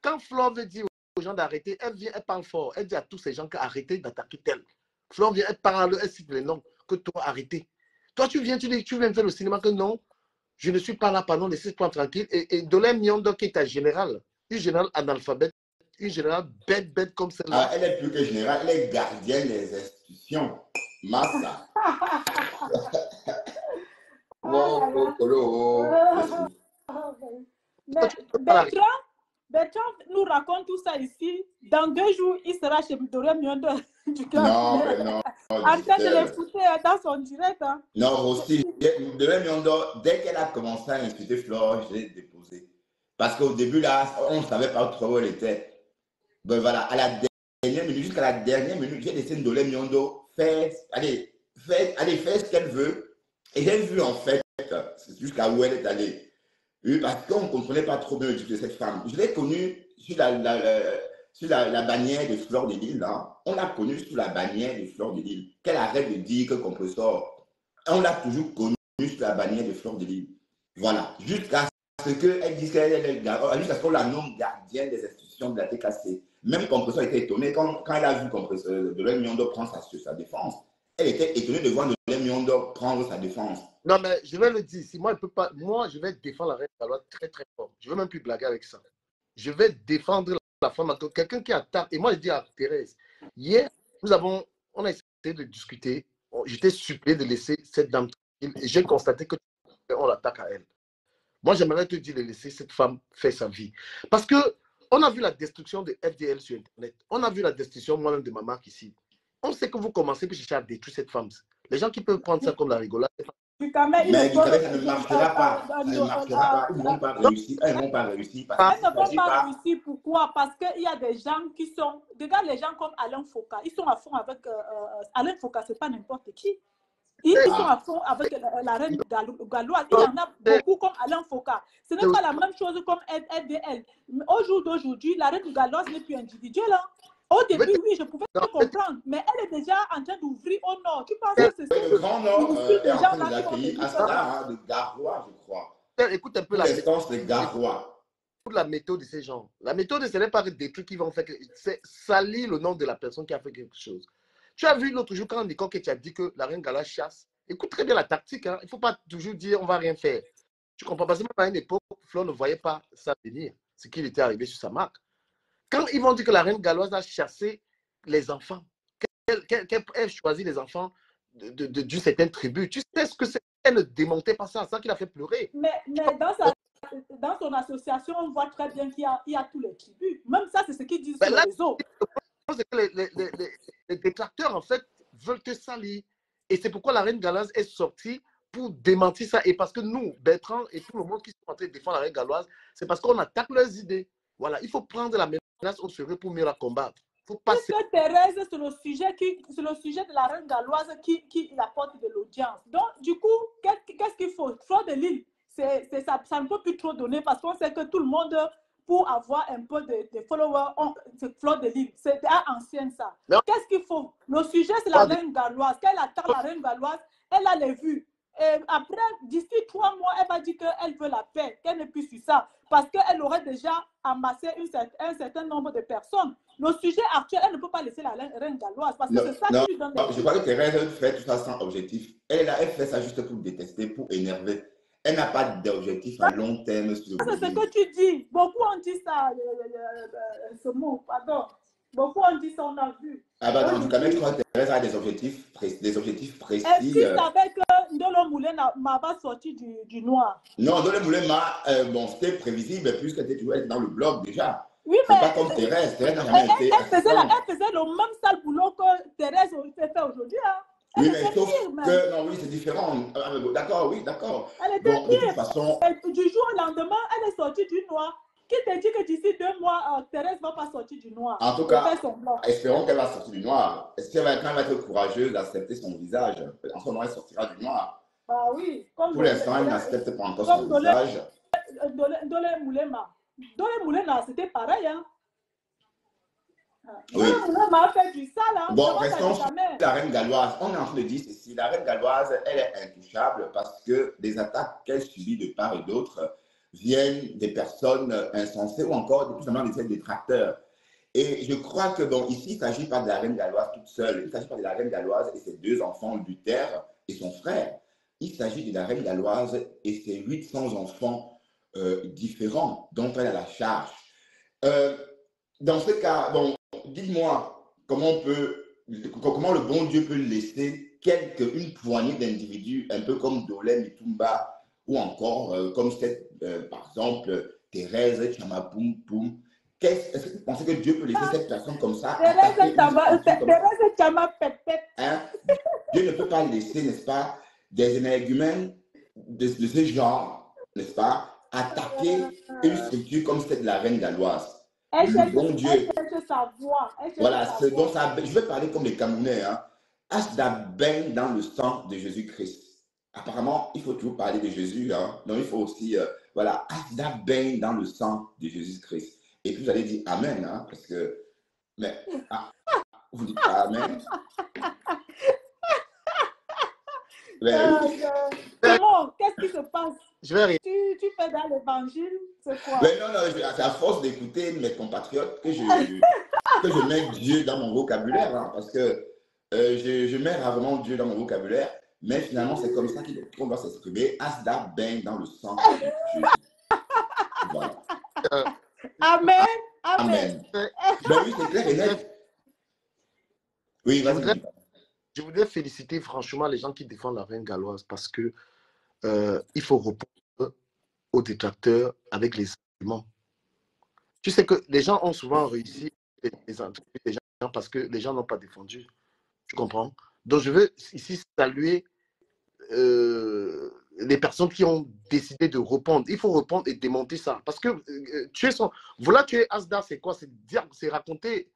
Quand Flore veut dire aux gens d'arrêter, elle parle fort. Elle dit à tous ces gens qu'arrêtez d'attaquer tel. Flore vient, elle parle, elle cite les noms. Que toi, arrêtez. Toi, tu viens faire le cinéma que non, je ne suis pas là, pardon, laissez-moi tranquille. Et Ndola Miondo qui est ta générale, une générale analphabète, une générale bête comme celle-là. Ah, elle est plus que générale, elle est gardienne des institutions. Massa. Bertrand nous raconte tout ça ici. Dans 2 jours, il sera chez Ndola Miondo du Non. en train de l'écouter dans son direct. Hein. Non, aussi, Ndola Miondo, dès qu'elle a commencé à insulter Flore, je l'ai déposée. Parce qu'au début, là, on ne savait pas trop où elle était. Ben voilà, à la dernière minute, jusqu'à la dernière minute, j'ai laissé Ndola Miondo faire ce qu'elle veut. Et j'ai vu en fait, jusqu'à où elle est allée. Oui, parce qu'on ne comprenait pas trop bien le de cette femme. Je l'ai connue sur la bannière de Fleur de Lille. Hein. On l'a connue sur la bannière de Fleur de Lille. Qu'elle arrête de dire que Compression. On l'a toujours connue sur la bannière de Fleur de Lille. Voilà. Jusqu'à ce qu'elle dise jusqu'à ce qu'on la nomme gardienne des institutions de la TKC. Même Compression était étonnée quand elle a vu Ndola Miondo prendre sa défense. Elle était étonnée de voir Ndola Miondo prendre sa défense. Non, mais je vais le dire. Si moi, je vais défendre la reine galloise très, très fort. Je ne vais même plus blaguer avec ça. Je vais défendre la femme. Quelqu'un qui attaque. Et moi, je dis à Thérèse, hier, on a essayé de discuter. J'étais supplié de laisser cette dame tranquille. Et j'ai constaté qu'on l'attaque à elle. Moi, j'aimerais te dire de laisser cette femme faire sa vie. Parce qu'on a vu la destruction de FDL sur Internet. On a vu la destruction, moi-même, de ma marque ici. On sait que vous commencez à chercher à détruire cette femme. Les gens qui peuvent prendre ça comme la rigolade. Mais ça ne marchera pas. Ça ne marchera pas. Ils n'ont pas réussi. Elles n'ont pas réussi. Elles ne vont pas réussir. Pourquoi? Parce qu'il y a des gens qui sont. Regarde les gens comme Alain Foucault. Ils sont à fond avec. Alain Foucault, ce n'est pas n'importe qui. Ils sont à fond avec la reine galloise. Il y en a beaucoup comme Alain Foucault. Ce n'est pas la même chose comme FDL. Au jour d'aujourd'hui, la reine galloise n'est plus individuelle. Hein. Au début, oui, je pouvais comprendre, mais elle est déjà en train d'ouvrir au nord. Tu penses que c'est le Grand Nord est en train de l'accueillir à Sada, de Garoua, je crois. Écoute un peu la méthode de ces gens. La méthode, ce n'est pas des trucs qui vont faire. C'est salir le nom de la personne qui a fait quelque chose. Tu as vu l'autre jour quand Nicole qui a dit que la reine Galoise chasse. Écoute très bien la tactique. Hein. Il ne faut pas toujours dire on ne va rien faire. Tu comprends? Parce que même à une époque, Flo ne voyait pas ça venir. Ce qu'il était arrivé sur sa marque. Quand ils vont dire que la reine Galoise a chassé les enfants, qu'elle choisit les enfants d'une certaine tribu, tu sais ce que c'est? Elle ne démontait pas ça. C'est ça qui l'a fait pleurer. Mais dans son association, on voit très bien qu'il y a tous les tribus. Même ça, c'est ce qu'ils disent sur Là, les réseaux. c'est que les détracteurs, en fait, veulent te salir. Et c'est pourquoi la reine Galoise est sortie pour démentir ça. Et parce que nous, Bertrand et tout le monde qui sont en train de défendre la reine Galoise, c'est parce qu'on attaque leurs idées. Voilà, il faut prendre la menace au sérieux pour mieux la combattre. Faut passer. Puisque Thérèse, c'est le sujet de la reine galloise qui apporte de l'audience. Donc, du coup, qu'est-ce qu'il faut? Fleur de Lille, ça ne peut plus trop donner parce qu'on sait que tout le monde, pour avoir un peu de followers, c'est Fleur de Lille. C'est ancien ça. Qu'est-ce qu'il faut? Le sujet, c'est la reine galloise. Qu'elle attaque la reine galloise, elle a les vues. Et après, d'ici 3 mois, elle va dire qu'elle veut la paix, qu'elle n'est plus sur ça. Parce qu'elle aurait déjà amassé un certain nombre de personnes. Le sujet actuel, elle ne peut pas laisser la reine galloise. Parce que c'est ça qui lui donne des... Je crois que Thérèse fait tout ça sans objectif. Elle fait ça juste pour détester, pour énerver. Elle n'a pas d'objectif à long terme sur le C'est ce que tu dis. Beaucoup ont dit ça, ce mot, pardon. Beaucoup ont dit ça, on a vu. Ah bah dans du cas, je crois que Thérèse a des objectifs précis. Est-ce qu'il savait que Ndolo Moulin m'a pas sorti du noir? Non, Ndolo Moulin bon, c'était prévisible puisqu'elle était toujours dans le blog déjà. Oui, mais pas comme Thérèse. Thérèse n'a jamais été... Elle faisait le même sale boulot que Thérèse fait aujourd'hui. Hein. Oui, mais sauf que... Non, oui, c'est différent. D'accord, oui, d'accord. Elle était bon, de toute façon... Du jour au lendemain, elle est sortie du noir. Qui te dit que d'ici 2 mois, Thérèse ne va pas sortir du noir? En tout cas, espérons qu'elle va sortir du noir. Est-ce qu'elle va être courageuse d'accepter son visage? En ce moment, elle sortira du noir. Ah oui. Pour l'instant, elle n'accepte pas encore son visage. Ndolo Moulin, c'était pareil. Hein? Oui. M'a fait du sale. Hein? Bon, restons sur la reine galloise. On est en train de dire ceci. La reine galloise, elle est intouchable parce que les attaques qu'elle subit de part et d'autre viennent des personnes insensées ou encore tout simplement des détracteurs. Et je crois que, bon, ici, il ne s'agit pas de la reine galloise toute seule. Il ne s'agit pas de la reine galloise et ses 2 enfants, Luther et son frère. Il s'agit de la reine galloise et ses 800 enfants différents dont elle a la charge. Dans ce cas, bon, dites-moi comment le bon Dieu peut laisser une poignée d'individus, un peu comme Dolem Itumba, ou encore comme par exemple, Thérèse Chamapoum. Est-ce que vous pensez que Dieu peut laisser cette personne comme ça? Thérèse Chamapoum. Hein? Dieu ne peut pas laisser, n'est-ce pas, des énergumènes de ce genre, n'est-ce pas, attaquer une structure comme celle de la reine galloise. Bon Dieu. Elle cherche sa voix. Voilà, donc je vais parler comme les Camerounais. Hein. Asda baigne dans le sang de Jésus-Christ. Apparemment, il faut toujours parler de Jésus. Hein. Donc, il faut aussi, voilà, Asda baigne dans le sang de Jésus-Christ. Et puis, vous allez dire Amen, hein, parce que, mais, vous dites pas Amen. Comment? Qu'est-ce qui se passe? Je vais rire. Tu fais dans l'évangile, c'est quoi? Mais non, c'est à force d'écouter mes compatriotes que je mets Dieu dans mon vocabulaire, hein, parce que je mets rarement Dieu dans mon vocabulaire, mais finalement, c'est comme ça qu'on doit s'exprimer. Asda baigne dans le sang de Jésus. Voilà. Amen. Amen. Ben oui, c'est clair et net. Oui, vas-y. Je voudrais féliciter franchement les gens qui défendent la reine galloise parce que il faut répondre aux détracteurs avec les arguments. Tu sais que les gens ont souvent réussi les entreprises des gens parce que les gens n'ont pas défendu. Tu comprends? Donc je veux ici saluer les personnes qui ont décidé de répondre. Il faut répondre et démonter ça. Parce que voilà, tu es Asda, c'est quoi? C'est raconter.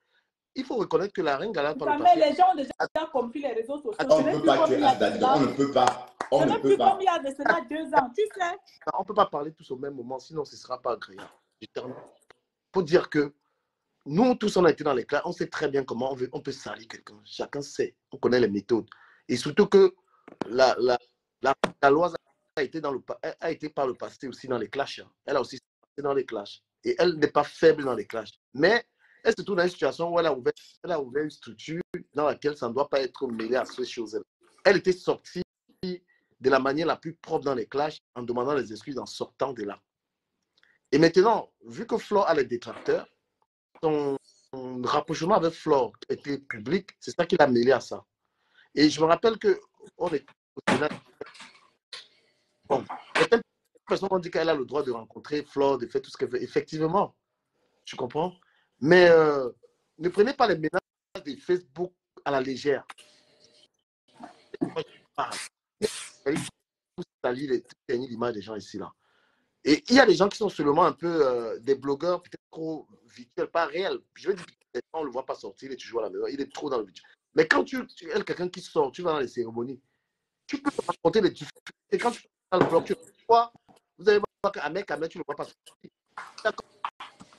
Il faut reconnaître que la reine galloise par le passé... les gens ont déjà compris les réseaux sociaux. On ne peut pas tuer Asda, on ne peut pas. On ne peut pas. Comme il y a de cela 2 ans, tu sais. On ne peut pas parler tous au même moment, sinon ce ne sera pas agréable. Il faut dire que nous, tous, on a été dans les classes, on sait très bien comment on peut salir quelqu'un. Chacun sait, on connaît les méthodes. Et surtout que la galloise a été par le passé aussi dans les clashs. Elle a aussi été dans les clashs. Et elle n'est pas faible dans les clashs. Mais elle se trouve dans une situation où elle a ouvert une structure dans laquelle ça ne doit pas être mêlé à ces choses-là. Elle était sortie de la manière la plus propre dans les clashs en demandant les excuses en sortant de là. Et maintenant, vu que Flore a les détracteurs, son rapprochement avec Flore était public, c'est ça qui l'a mêlé à ça. Et je me rappelle qu'on est au Sénat. Bon, certaines personnes ont dit qu'elle a le droit de rencontrer Flore, de faire tout ce qu'elle veut. Effectivement, tu comprends? Mais ne prenez pas les menaces de Facebook à la légère. Moi, je parle. Vous salir l'image des gens ici, là. Et il y a des gens qui sont seulement un peu des blogueurs, peut-être trop virtuels, pas réels. Je veux dire, on ne le voit pas sortir, il est toujours à la maison, il est trop dans le virtuel. Mais quand tu es quelqu'un qui sort, tu vas dans les cérémonies, tu peux raconter les difficultés. Et quand tu vas dans le blog, tu vois, vous allez voir qu'un mec, tu ne le vois pas sortir.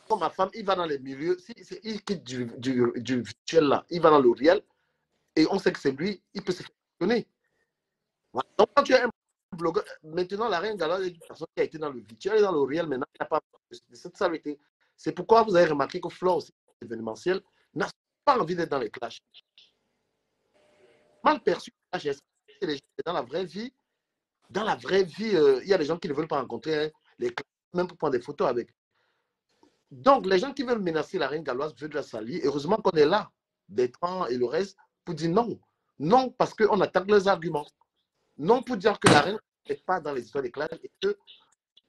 Comme ma femme, il va dans les milieux, il quitte du virtuel là, il va dans le réel, et on sait que c'est lui, il peut se questionner. Voilà. Donc quand tu es un blogueur, maintenant la reine Galoise est une personne qui a été dans le virtuel et dans le réel, maintenant il n'a pas de cette saluté. C'est pourquoi vous avez remarqué que Flore aussi, événementiel, n'a pas envie d'être dans les clashs. Mal perçu, dans la vraie vie, il y a des gens qui ne veulent pas rencontrer les clashs, même pour prendre des photos avec. Donc, les gens qui veulent menacer la reine galloise veulent la salir. Heureusement qu'on est là, Bertrand et le reste, pour dire non. Non, parce qu'on attaque leurs arguments. Non, pour dire que la reine n'est pas dans les histoires des clashs et que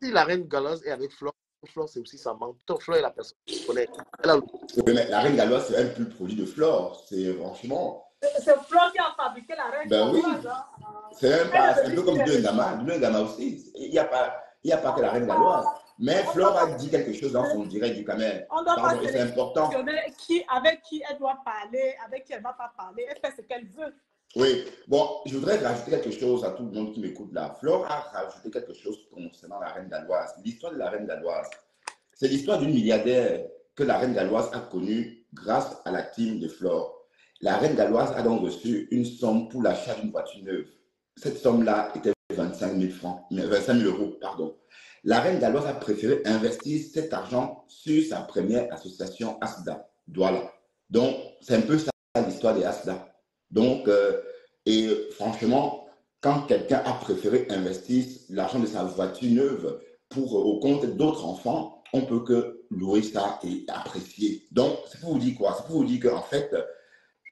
si la reine galloise est avec Flore, Flore c'est aussi sa mentor. Flore est la personne qui connaît. Oui, mais la reine galloise, c'est elle plus le produit de Flore. C'est franchement. C'est Flore qui a fabriqué la reine galloise. Oui. C'est un peu comme Dungama aussi. Il n'y a pas que la reine galloise. Mais Flore a dit quelque chose dans son direct du Camel. Pardon, et c'est important. Avec qui elle doit parler, avec qui elle ne va pas parler. Elle fait ce qu'elle veut. Oui, bon, je voudrais rajouter quelque chose à tout le monde qui m'écoute là. Flore a rajouté quelque chose concernant la reine galloise. L'histoire de la reine galloise, c'est l'histoire d'une milliardaire que la reine galloise a connue grâce à la team de Flore. La reine galloise a donc reçu une somme pour l'achat d'une voiture neuve. Cette somme-là était 25 000 euros, pardon. La reine galloise a préféré investir cet argent sur sa première association ASDA, Douala. Donc, c'est un peu ça l'histoire des ASDA. Donc, et franchement, quand quelqu'un a préféré investir l'argent de sa voiture neuve au compte d'autres enfants, on peut que louer ça et apprécier. Donc, c'est pour vous dire quoi? C'est pour vous dire qu'en fait,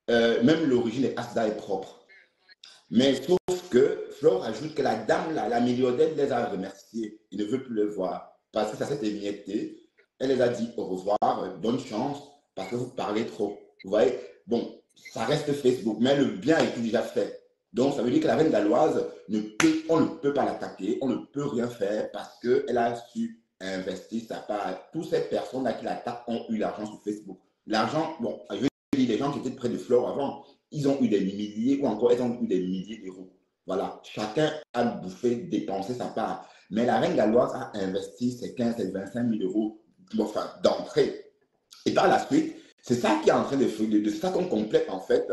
même l'origine des ASDA est propre. Mais sauf que Flore ajoute que la dame, la millionnaire, les a remerciés. Il ne veut plus les voir parce que ça s'est émietté. Elle les a dit au revoir, bonne chance, parce que vous parlez trop. Vous voyez? Bon, ça reste Facebook, mais le bien a été déjà fait. Donc, ça veut dire que la reine galloise, on ne peut pas l'attaquer, on ne peut rien faire parce qu'elle a su investir sa part. Toutes ces personnes-là qui l'attaquent ont eu l'argent sur Facebook. L'argent, bon, je veux dire, les gens qui étaient près de Flore avant, ils ont eu des milliers ou encore ils ont eu des milliers d'euros. Voilà, chacun a bouffé, dépensé sa part. Mais la reine galloise a investi ses 15 et 25 000 euros d'entrée. Et par la suite, c'est ça qui est en train de ça qu'on complète en fait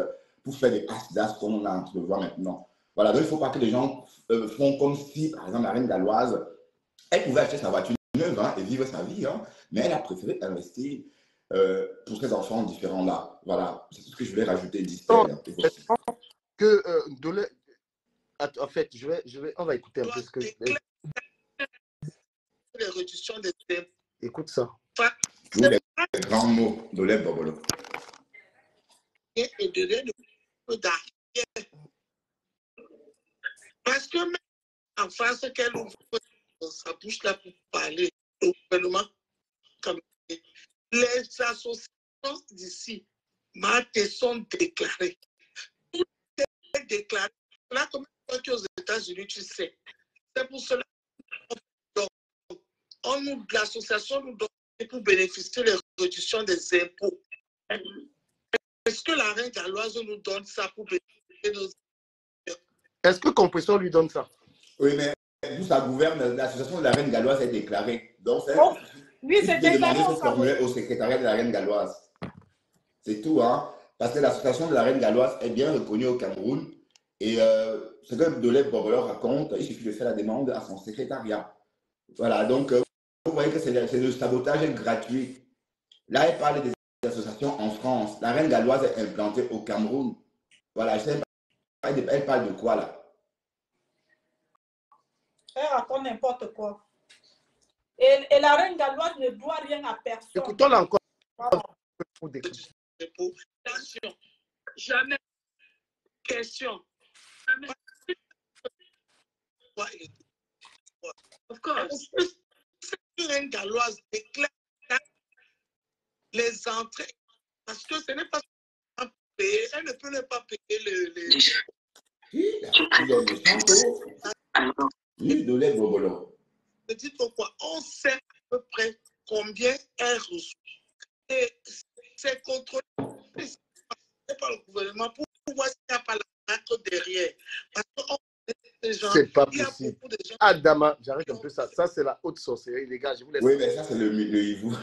pour faire des ASDAS qu'on est en train de voir maintenant. Voilà, donc il ne faut pas que les gens font comme si, par exemple, la reine galloise, elle pouvait acheter sa voiture neuve et vivre sa vie, mais elle a préféré investir pour ses enfants différents là. Voilà, c'est tout ce que je voulais rajouter d'histoire. Que en fait, on va écouter un peu ce que les réductions des impôts. Écoute ça. Tous les grands mots de l'air Bobolo. Et donner le peu d'arrière. Parce que même en face qu'elle ouvre sa bouche là pour parler au gouvernement, les associations d'ici, sont déclarées. Tout est déclaré. Là, comme toi aux États-Unis, tu sais. C'est pour cela que l'association nous donne pour bénéficier des réductions des impôts. Est-ce que la reine galloise nous donne ça pour bénéficier nos impôts? Est-ce que Compression lui donne ça? Oui, mais vous, ça gouverne. L'association de la reine galloise est déclarée. Donc, c'est oui, c'est déclaré au secrétariat de la reine galloise. C'est tout, hein. Parce que l'association de la reine galloise est bien reconnue au Cameroun. Et ce que Dolep Bobolor raconte, il suffit de faire la demande à son secrétariat. Voilà, donc vous voyez que c'est le sabotage gratuit. Là, elle parle des associations en France. La reine galloise est implantée au Cameroun. Voilà, je sais pas, elle parle de quoi là? Elle raconte n'importe quoi. Et la reine galloise ne doit rien à personne. Écoutons-la encore. Voilà. Attention, jamais question. Jamais. Of course. La reine galloise déclare les entrées parce que ce n'est pas payé. Elle ne peut pas payer les... Il est méchant. Lui, de lait bobolo. Je dis pourquoi on sait à peu près combien elle reçoit. Et c'est contrôlé par le gouvernement pour voir s'il n'y a pas la marque derrière. Parce que c'est pas il y a possible. beaucoup de gens. Adama, j'arrête un peu ça. Ça, c'est la haute sorcellerie, les gars. Je vous laisse. Oui, mais ça, c'est le hibou.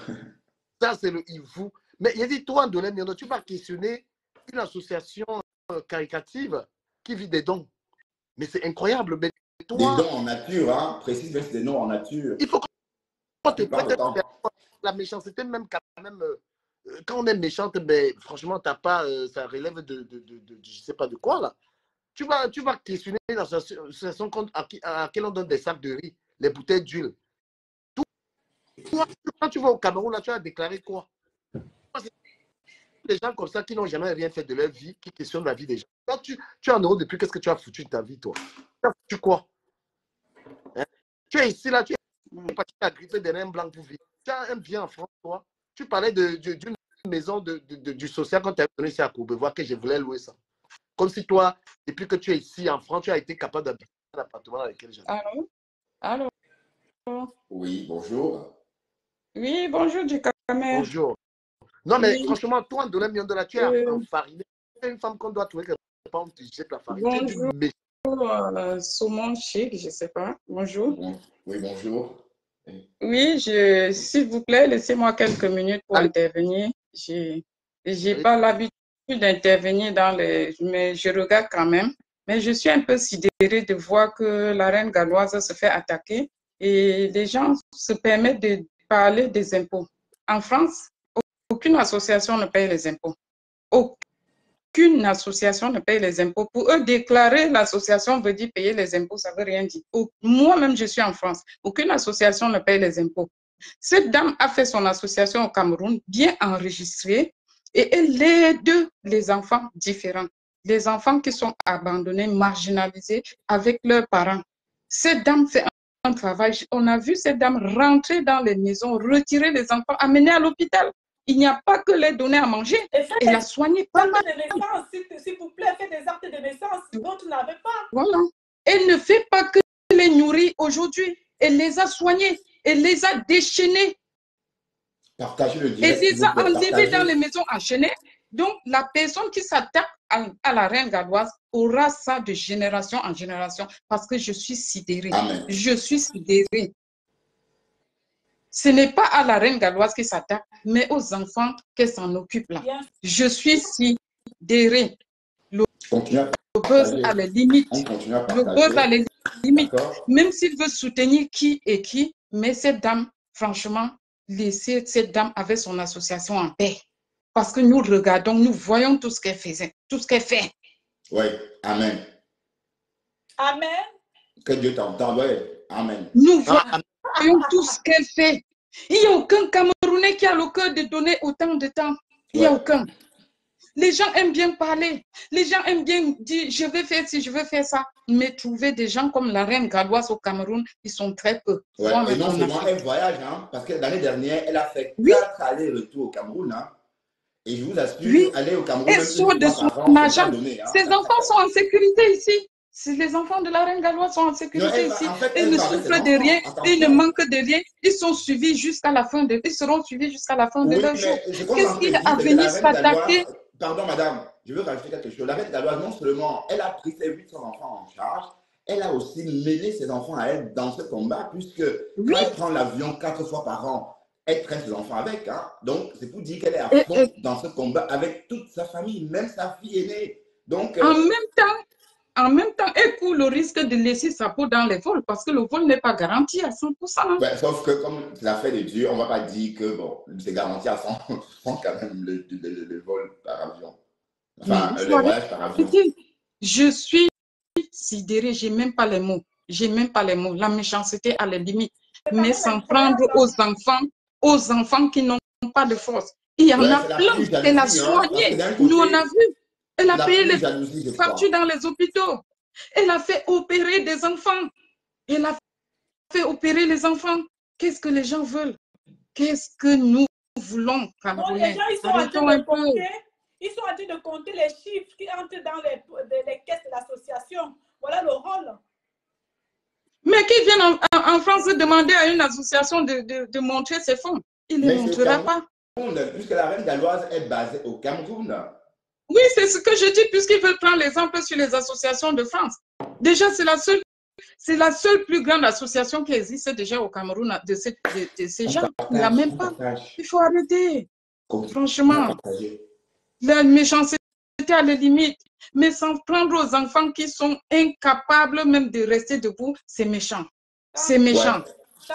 Ça, c'est le hibou. Mais il a dit, toi, Andolé Miondo, tu vas questionner une association caritative qui vit des dons. Mais c'est incroyable. Mais toi, Des dons en nature, hein. Précise bien, c'est des dons en nature. il faut qu'on te plupart prête du temps. la méchanceté, même quand même. Quand on est méchante, ben, franchement, t'as pas, ça relève de je sais pas de quoi, là. Tu vas questionner une association à laquelle on donne des sacs de riz, les bouteilles d'huile. Toi, quand tu vas au Cameroun, là, tu as déclaré quoi? Des gens comme ça qui n'ont jamais rien fait de leur vie, qui questionnent la vie des gens. Quand tu es en Europe depuis, qu'est-ce que tu as foutu de ta vie, toi? Tu as foutu quoi? Hein? Tu es ici, là, tu es parti à gripper des reins blancs pour vivre. Tu as un bien en France, toi. Tu parlais d'une maison du social quand tu es venu ici à Courbevoie, que je voulais louer ça. Comme si toi, depuis que tu es ici en France, tu as été capable d'habiter dans l'appartement dans lequel j'habite. Allô? Allô? Oui, bonjour. Oui, bonjour, Djikame. Bonjour. Non, mais Oui. franchement, toi, Andolé Miondo, là, tu es enfariné. Tu es une femme qu'on doit trouver quelque part où tu jettes la farine. Tu es Bonjour, du méchant. Saumon Chic, je ne sais pas. Bonjour. Oui, bonjour. Oui, s'il vous plaît, laissez-moi quelques minutes pour intervenir. J'ai pas l'habitude d'intervenir mais je regarde quand même. Mais je suis un peu sidérée de voir que la reine galloise se fait attaquer et les gens se permettent de parler des impôts. En France, aucune association ne paye les impôts. Aucune association ne paye les impôts. Pour eux, déclarer l'association veut dire payer les impôts, ça ne veut rien dire. Moi-même, je suis en France. Aucune association ne paye les impôts. Cette dame a fait son association au Cameroun, bien enregistrée, et elle aide les enfants différents. Les enfants qui sont abandonnés, marginalisés avec leurs parents. Cette dame fait un travail. On a vu cette dame rentrer dans les maisons, retirer les enfants, amener à l'hôpital. Il n'y a pas que les donner à manger. Elle a soigné pas mal. De naissance, s'il vous plaît, faites des actes de naissance. D'autres n'avaient pas. Voilà. Elle ne fait pas que les nourrir aujourd'hui. Elle les a soignés. Elle les a déchaînés. Partagez le direct. Elle les a enlevés dans les maisons enchaînées. Donc, la personne qui s'attaque à la reine galloise aura ça de génération en génération parce que je suis sidérée. Amen. Je suis sidérée. Ce n'est pas à la reine galloise qui s'attaque, mais aux enfants qu'elle s'en occupe là. Je suis sidérée. Le buzz a les limites. Le buzz a les limites. Même s'il veut soutenir qui et qui, mais cette dame, franchement, laissez cette dame avec son association en paix. Parce que nous regardons, nous voyons tout ce qu'elle faisait, tout ce qu'elle fait. Oui, amen. Amen. Que Dieu t'entende, oui, amen. Nous voyons tout ce qu'elle fait. Il n'y a aucun Camerounais qui a le cœur de donner autant de temps. Il n'y a aucun. Les gens aiment bien parler. Les gens aiment bien dire, je vais faire ci, je vais faire ça. Mais trouver des gens comme la reine galloise au Cameroun, ils sont très peu. Ouais. Et non seulement elle voyage, hein, parce que l'année dernière, elle a fait 4 allers-retours au Cameroun. Hein, et je vous assure, aller au Cameroun, elle sort de son agent. Ses enfants sont en sécurité ici. Si les enfants de la reine galloise sont en sécurité ici, ils ne souffrent de rien, ils ne manquent de rien, ils sont suivis jusqu'à la fin ils seront suivis jusqu'à la fin de leur jour. Qu'est-ce qu'il a à venir s'attaquer? Pardon, madame, je veux rajouter quelque chose. La reine galloise, non seulement elle a pris ses 800 enfants en charge, elle a aussi mêlé ses enfants à elle dans ce combat, puisque quand elle prend l'avion 4 fois par an, elle traîne ses enfants avec. Hein. Donc, c'est pour dire qu'elle est à fond dans ce combat avec toute sa famille, même sa fille aînée. Donc, en même temps, elle court le risque de laisser sa peau dans les vols parce que le vol n'est pas garanti à 100%. Ouais, sauf que comme c'est l'affaire de Dieu, on ne va pas dire que bon, c'est garanti à 100% quand même le vol par avion. Enfin, Mais il le faut voyage par avion. arrêter. Je suis sidérée, j'ai même pas les mots. J'ai même pas les mots. La méchanceté à la limite. Mais s'en prendre aux enfants qui n'ont pas de force. Il y en Ouais, a c'est la plein. plus Elle a jalousie, hein, parce que soigné. d'un Nous, on a côté, vu. Elle a la payé plus les jalousie, je factures crois. dans les hôpitaux. Elle a fait opérer des enfants. Elle a fait opérer les enfants. Qu'est-ce que les gens veulent? Qu'est-ce que nous voulons, Non, les Camerounais? gens, ils sont en Arrêtons train un de peu. compter. Ils sont en train de compter les chiffres qui entrent dans les caisses de l'association. Voilà le rôle. Mais qui viennent en France demander à une association de montrer ses fonds? Il ne les Mais c'est au montrera pas. Cameroun, puisque la reine galloise est basée au Cameroun. Oui, c'est ce que je dis, puisqu'ils veulent prendre l'exemple sur les associations de France. Déjà, c'est la seule plus grande association qui existe déjà au Cameroun de ces gens. Il n'y a même pas. Il faut arrêter. Franchement, la méchanceté à la limite. Mais s'en prendre aux enfants qui sont incapables même de rester debout, c'est méchant. C'est méchant.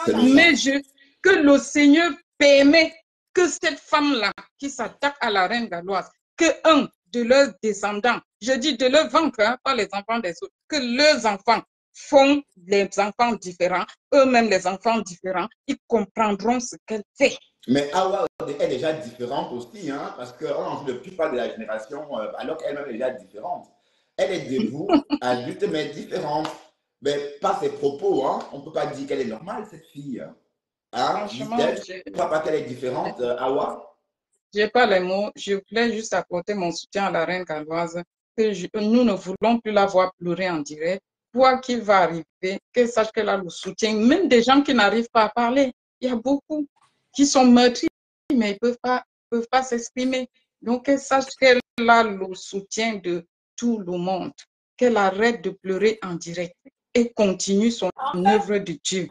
C'est méchant. Mais que le Seigneur permet que cette femme-là qui s'attaque à la reine galloise, que un de leurs descendants, je dis de leur ventre, hein, pas les enfants des autres, que leurs enfants font les enfants différents, eux-mêmes les enfants différents, ils comprendront ce qu'elle fait. Mais Awa est déjà différente aussi, hein, parce qu'on ne plus pas de la génération, alors qu'elle-même est déjà différente. Elle est debout, adulte, mais différente. Mais pas ses propos, hein. On ne peut pas dire qu'elle est normale, cette fille. Hein? Franchement, Tu ne crois pas qu'elle est différente, Awa? Je n'ai pas les mots. Je voulais juste apporter mon soutien à la reine galloise. Nous ne voulons plus la voir pleurer en direct. Quoi qu'il va arriver, qu'elle sache qu'elle a le soutien. Même des gens qui n'arrivent pas à parler. Il y a beaucoup qui sont meurtris, mais ils ne peuvent pas s'exprimer. Donc, qu'elle sache qu'elle a le soutien de tout le monde. Qu'elle arrête de pleurer en direct et continue son œuvre de Dieu.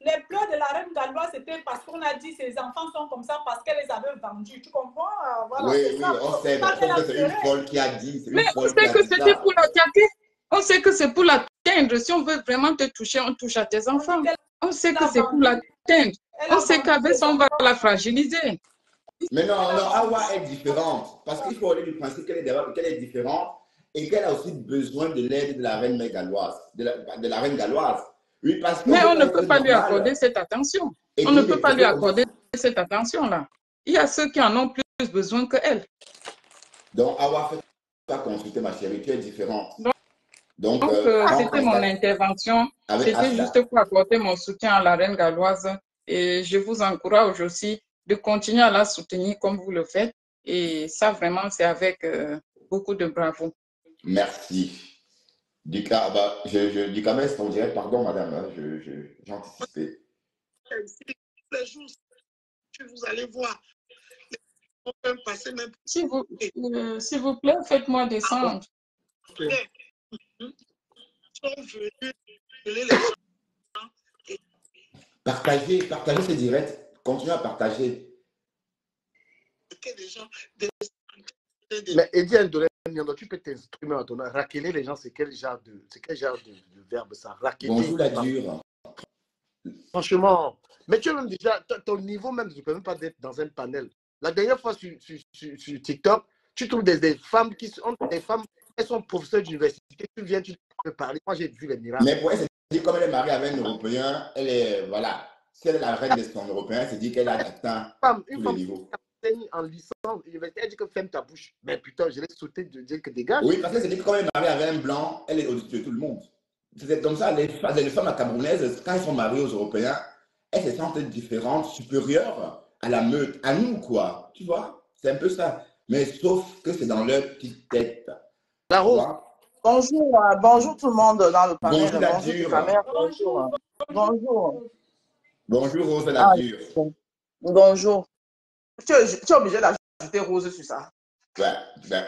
Les pleurs de la reine galloise, c'était parce qu'on a dit que ses enfants sont comme ça parce qu'elle les avait vendus. Tu comprends? Voilà, oui, on sait, mais c'est une folle qui a dit. Mais on sait que c'était pour l'attaquer. On sait que c'est pour l'atteindre. Si on veut vraiment te toucher, on touche à tes enfants. On sait que c'est pour l'atteindre. On sait qu'avec ça, on va la fragiliser. Mais non, Awa est différente. Parce qu'il faut aller du principe qu'elle est différente et qu'elle a aussi besoin de l'aide de la reine galloise. De la reine galloise. Oui, parce que mais on ne peut pas lui accorder cette attention. On ne peut pas lui accorder cette attention-là. Il y a ceux qui en ont plus besoin qu'elle. Donc, Awa, fais pas consulter, ma chérie, tu es différente. Donc c'était mon intervention. C'était juste pour apporter mon soutien à la reine galloise. Et je vous encourage aussi de continuer à la soutenir comme vous le faites. Et ça, vraiment, c'est avec beaucoup de bravo. Merci. Du cas, on dirait, pardon, madame, hein, j'ai anticipé. Les jours, vous allez voir. Passer même... S'il vous plaît, faites-moi descendre. Partagez ces directs. Continuez à partager. Mais Ediane, tu peux t'exprimer en ton nom. Raqueler les gens, c'est quel genre de verbe ça? Raqueler. Bonjour la dure. Franchement, mais tu as même déjà, ton niveau même, je ne peux même pas être dans un panel. La dernière fois sur TikTok, tu trouves des femmes qui sont elles sont professeurs d'université, tu viens, tu peux parler. Moi, j'ai vu les miracles. Mais pour elle, c'est dit comme elle est mariée avec un Européen, elle est, voilà, si elle est la reine de son Européen, c'est dit qu'elle a atteint tous les niveaux. En licence, elle dit que ferme ta bouche. Mais putain, je l'ai sauté de dire que dégage. Oui, parce que c'est dit que comme elle est mariée avec un blanc, elle est au-dessus de tout le monde. C'est comme ça, les femmes camerounaises, quand elles sont mariées aux Européens, elles se sentent différentes, supérieures à la meute, à nous, quoi. Tu vois? C'est un peu ça. Mais sauf que c'est dans leur petite tête. La Rose. Bonjour tout le monde dans le panel. Bonjour la dure. Bonjour. Bonjour Rose la dure. Bonjour. Tu es obligé d'ajouter Rose sur ça. Ouais,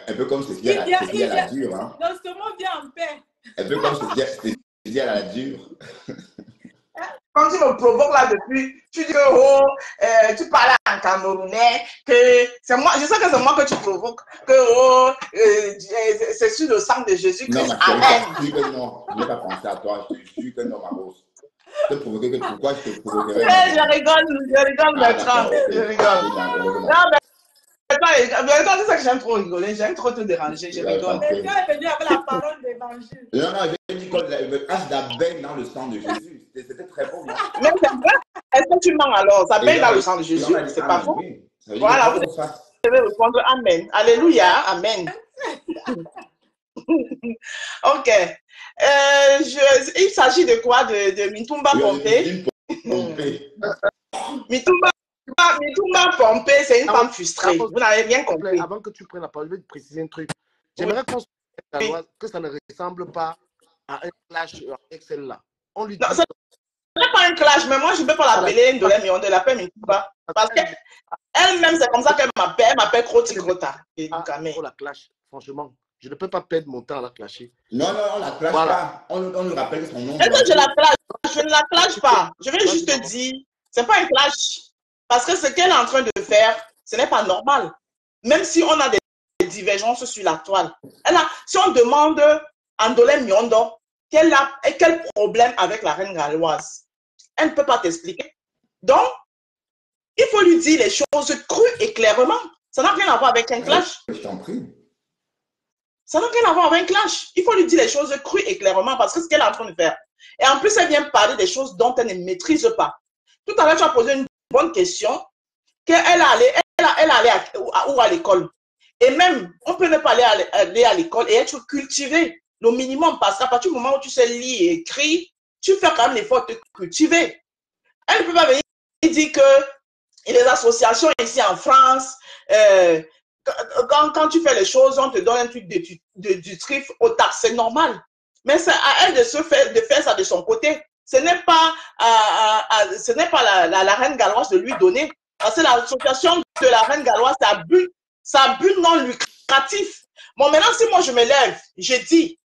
un peu comme Cécilia la dure. Hein. Non, ce mot vient en paix. Un peu comme Cécilia la dure. quand tu me provoques là depuis, tu dis que oh, tu parles en camerounais, que c'est moi, je sais que c'est moi que tu provoques, que oh, c'est sur le sang de Jésus-Christ. Non, ma chérie, Amen. je te jure que non. Je n'ai pas pensé à toi. Je te jure que non, ma grosse. Te provoquer que pourquoi je te provoquerais? Je rigole, Bertrand. D'accord, ok. Je rigole. Oui, d'accord. Non, Bertrand, c'est ça que j'aime trop rigoler, j'aime trop te déranger, je rigole. Mais Dieu est venu avec la parole d'évangile. Non, j'ai dit que le Asda baigne dans le sang de Jésus. C'était très beau, non? Mais c'est vrai. Est-ce que tu mens alors? Ça baigne dans le sang de Jésus, Et on a dit c'est pas amen, faux. oui. Ça veut dire Voilà, que vous qu'on fasse. devez répondre Amen. Alléluia, Amen. Ok. Il s'agit de quoi? De Mitumba Pompé. Pompé. Mitumba Pompé, c'est une femme frustrée. Vous n'avez rien compris. Avant que tu prennes la parole, je vais te préciser un truc. J'aimerais qu'on se mette que ça ne ressemble pas à un clash avec celle-là. On lui dit. Non, ce n'est pas un clash, mais moi, je ne peux pas l'appeler Ndolé Mion, de l'appelle Mitumba. Parce qu'elle-même, c'est comme ça qu'elle m'appelle. Elle m'appelle Kroti Krota. Pour la clash, franchement. Je ne peux pas perdre mon temps à la clasher. Non, on la clash pas. On nous rappelle son nom. Est-ce que je la clash? Je ne la clash pas. Je vais juste te dire, ce n'est pas un clash. Parce que ce qu'elle est en train de faire, ce n'est pas normal. Même si on a des divergences sur la toile. Si on demande à Ndolé Miondo quel problème avec la reine galloise, elle ne peut pas t'expliquer. Donc, il faut lui dire les choses crues et clairement. Ça n'a rien à voir avec un clash. Je t'en prie. Ça n'a rien à voir avec un clash. Il faut lui dire les choses crues et clairement parce que c'est ce qu'elle est en train de faire. Et en plus, elle vient parler des choses dont elle ne maîtrise pas. Tout à l'heure, tu as posé une bonne question. Qu'elle allait à l'école. Et même, on peut ne pas aller à l'école et être cultivé, le minimum, parce qu'à partir du moment où tu sais lire et écrire, tu fais quand même l'effort de te cultiver. Elle ne peut pas venir dire que les associations ici en France, quand tu fais les choses, on te donne un truc du trif au taxe, c'est normal. Mais c'est à elle de faire ça de son côté. Ce n'est pas la reine galloise de lui donner. Parce que l'association de la reine galloise, ça a but non lucratif. Bon, maintenant, si moi je me lève, je dis,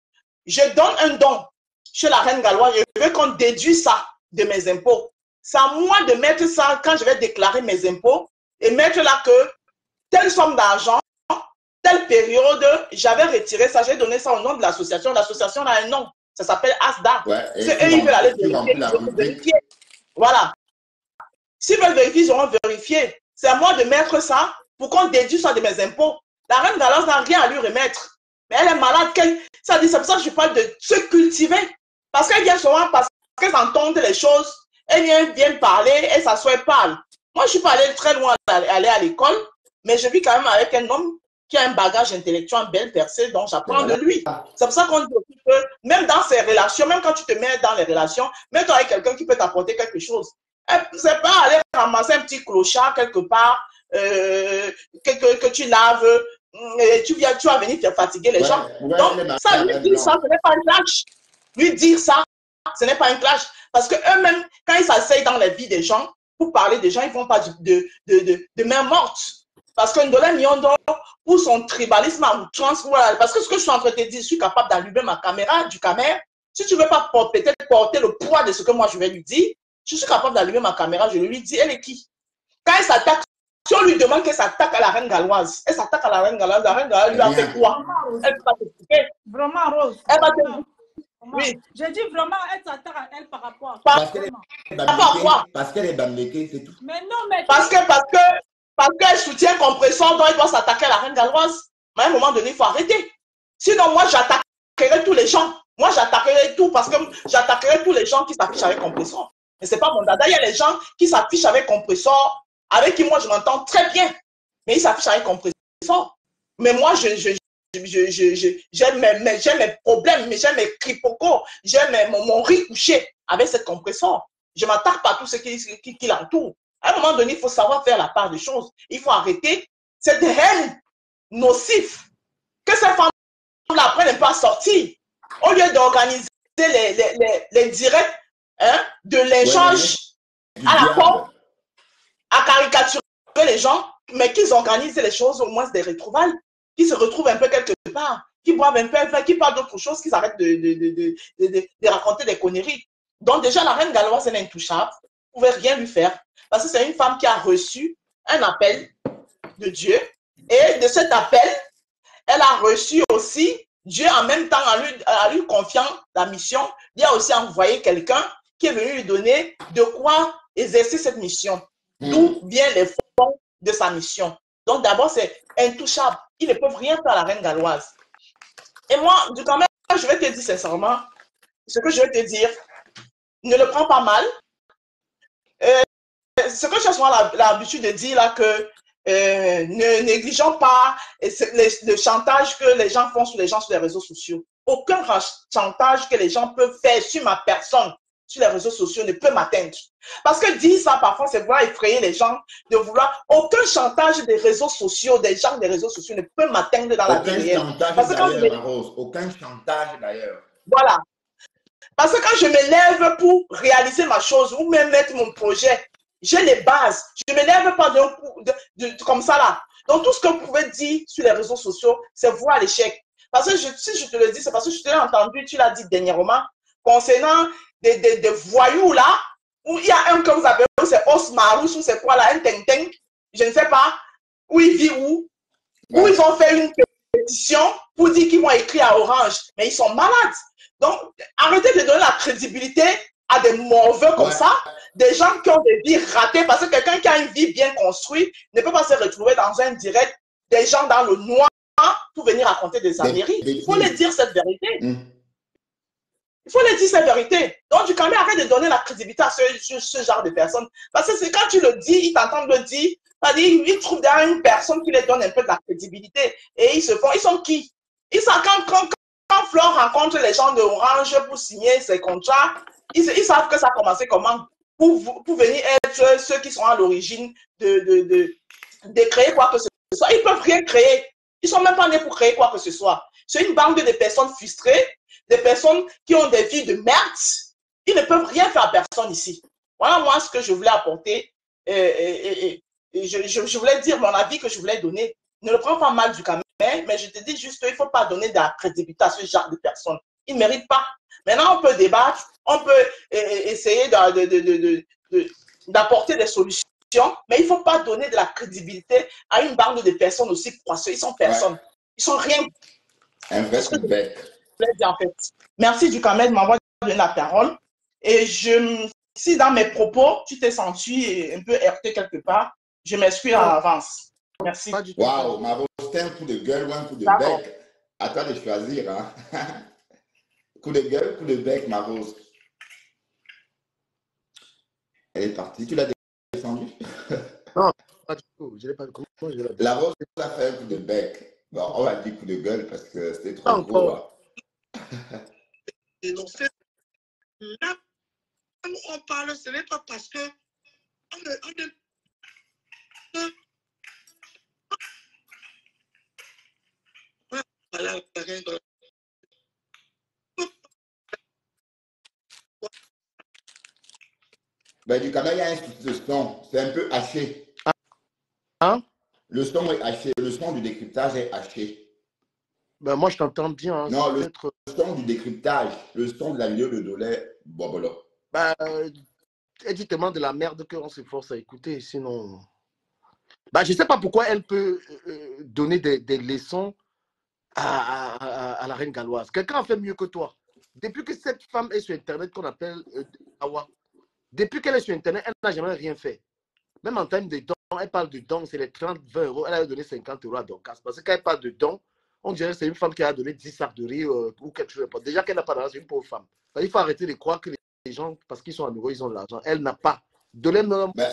je donne un don chez la reine galloise, je veux qu'on déduise ça de mes impôts. C'est à moi de mettre ça quand je vais déclarer mes impôts et mettre là que telle somme d'argent, telle période, j'avais retiré ça, j'ai donné ça au nom de l'association. L'association a un nom, ça s'appelle ASDA. Ouais, eux, ils veulent aller vérifier. Voilà. S'ils veulent vérifier, ils auront vérifié. C'est à moi de mettre ça pour qu'on déduise ça de mes impôts. La reine galloise n'a rien à lui remettre. Mais elle est malade. C'est pour ça que je parle de se cultiver. Parce qu'elle vient souvent, parce qu'elle entend les choses, elle vient parler, elle s'assoit et parle. Moi, je ne suis pas allée très loin aller à l'école, mais je vis quand même avec un homme qui a un bagage intellectuel bien percé, donc j'apprends de lui. C'est pour ça qu'on dit que même dans ses relations, même quand tu te mets dans les relations, mets-toi avec quelqu'un qui peut t'apporter quelque chose. C'est pas aller ramasser un petit clochard quelque part, que tu laves, et tu vas venir te fatiguer les gens. Donc, ça, lui dire ça, ce n'est pas un clash. Lui dire ça, ce n'est pas un clash. Parce qu'eux-mêmes, quand ils s'asseyent dans la vie des gens, pour parler des gens, ils ne font pas de main morte. Parce que Ndolé Miondo, pour son tribalisme à outrance, voilà, parce que ce que je suis en train de te dire, je suis capable d'allumer ma caméra, du caméra. Si tu ne veux pas peut-être porter le poids de ce que moi je vais lui dire, je suis capable d'allumer ma caméra, je lui dis, elle est qui? Quand elle s'attaque, si on lui demande qu'elle s'attaque à la reine galloise, elle s'attaque à la reine galloise lui a fait quoi? Elle ne peut pas t'expliquer. Vraiment, Rose. Elle va te... Oui. Je dis vraiment, elle s'attaque à elle par rapport à quoi? Parce qu'elle est bamléquée, c'est tout. Mais non, mais... Parce qu'elle soutient compresseur, donc elle doit s'attaquer à la reine galloise. Mais à un moment donné, il faut arrêter. Sinon, moi, j'attaquerai tous les gens. Moi, j'attaquerai tout parce que j'attaquerai tous les gens qui s'affichent avec compresseur. Mais ce n'est pas mon dada. Il y a les gens qui s'affichent avec compresseur, avec qui moi, je m'entends très bien. Mais ils s'affichent avec compresseur. Mais moi, j'ai mes problèmes, j'ai mes cripocos, j'ai mon riz couché avec cette compresseur. Je ne m'attaque pas à tous ceux qui l'entourent. À un moment donné, il faut savoir faire la part des choses. Il faut arrêter cette haine nocive que ces femmes-là apprennent pas à sortir. Au lieu d'organiser les directs de l'échange à la porte, à caricaturer les gens, mais qu'ils organisent les choses, au moins des retrouvailles, qui se retrouvent un peu quelque part, qui boivent un peu, qui parlent d'autre chose, qu'ils arrêtent de raconter des conneries. Donc déjà, la reine galloise, elle est intouchable. Vous ne pouvez rien lui faire. Parce que c'est une femme qui a reçu un appel de Dieu. Et de cet appel, elle a reçu aussi, Dieu en même temps, en lui confiant la mission, il a aussi envoyé quelqu'un qui est venu lui donner de quoi exercer cette mission. D'où vient les fonds de sa mission. Donc d'abord, c'est intouchable. Ils ne peuvent rien faire à la reine galloise. Et moi, quand même, je vais te dire sincèrement, ce que je vais te dire, ne le prends pas mal. Ce que j'ai souvent l'habitude de dire là, que ne négligeons pas le chantage que les gens font sur les gens sur les réseaux sociaux. Aucun chantage que les gens peuvent faire sur ma personne sur les réseaux sociaux ne peut m'atteindre. Parce que dire ça, parfois, c'est vouloir effrayer les gens, de vouloir... Aucun chantage des réseaux sociaux, des gens des réseaux sociaux ne peut m'atteindre dans la vie réelle. Aucun chantage d'ailleurs, Rose. Aucun chantage d'ailleurs. Voilà. Parce que quand je me lève pour réaliser ma chose ou même mettre mon projet, j'ai les bases. Je ne me lève pas d'un coup comme ça là. Donc tout ce que vous pouvez dire sur les réseaux sociaux, c'est voir l'échec. Parce que si je te le dis, c'est parce que je t'ai entendu, tu l'as dit dernièrement, concernant des voyous là, où il y a un que vous appelez, c'est Osmarous, ou c'est quoi là, un teng-teng, je ne sais pas, où il vit où, où ils ont fait une pétition pour dire qu'ils vont écrire à Orange, mais ils sont malades. Donc, arrêtez de donner la crédibilité à des mauvais comme ça, des gens qui ont des vies ratées, parce que quelqu'un qui a une vie bien construite ne peut pas se retrouver dans un direct des gens dans le noir pour venir raconter des âneries. Il faut les dire cette vérité. Il faut les dire cette vérité. Donc, du coup, arrête de donner la crédibilité à ce genre de personnes. Parce que c'est quand tu le dis, ils t'entendent le dire, ils trouvent derrière une personne qui les donne un peu de la crédibilité. Et ils sont qui? Ils savent quand Flore rencontre les gens de Orange pour signer ses contrats, ils savent que ça a commencé comment pour venir être ceux qui sont à l'origine de créer quoi que ce soit. Ils ne peuvent rien créer. Ils ne sont même pas nés pour créer quoi que ce soit. C'est une bande de personnes frustrées, des personnes qui ont des vies de merde. Ils ne peuvent rien faire à personne ici. Voilà moi ce que je voulais apporter. Je voulais dire mon avis que je voulais donner. Ne le prends pas mal du caméra, mais je te dis juste qu'il ne faut pas donner de la crédibilité à ce genre de personnes. Ils ne méritent pas. Maintenant, on peut débattre, on peut essayer d'apporter des solutions, mais il ne faut pas donner de la crédibilité à une bande de personnes aussi croissées. Ils sont personnes. Ils sont rien. Un vrai coup de bec. En fait. Merci du Ducamel de m'avoir donné la parole. Et si dans mes propos, tu t'es senti un peu heurté quelque part, je m'excuse en avance. Merci. Waouh, ma Rose, c'était un coup de gueule ou un coup de bec. À toi de choisir. Hein? Coup de gueule, coup de bec, ma Rose. Elle est partie. Tu l'as descendue? Non, pas du tout. Je l'ai pas compris. La Rose a fait un coup de bec. Bon, on va dire coup de gueule parce que c'était trop gros. Là, quand on parle, ce n'est pas parce que voilà, Ben, du Ducamel, il y a un souci de son. C'est un peu haché. Hein? Le son est haché. Le son du décryptage est haché. Ben, moi, je t'entends bien. Hein. Non, le son du décryptage. Le son de la vidéo de Dolé Bobolo. Ben, dis-moi de la merde qu'on se force à écouter. Sinon... Ben, je ne sais pas pourquoi elle peut donner des leçons à la reine galloise. Quelqu'un a fait mieux que toi. Depuis que cette femme est sur Internet, qu'on appelle Awa, depuis qu'elle est sur Internet, elle n'a jamais rien fait. Même en termes de dons, elle parle de dons, c'est les 30, 20 euros. Elle a donné 50 euros à Dorcas. Parce que quand elle parle de dons, on dirait que c'est une femme qui a donné 10 sacs de riz ou quelque chose. Déjà qu'elle n'a pas d'argent, c'est une pauvre femme. Il faut arrêter de croire que les gens, parce qu'ils sont amoureux, ils ont de l'argent. Elle n'a pas. Mais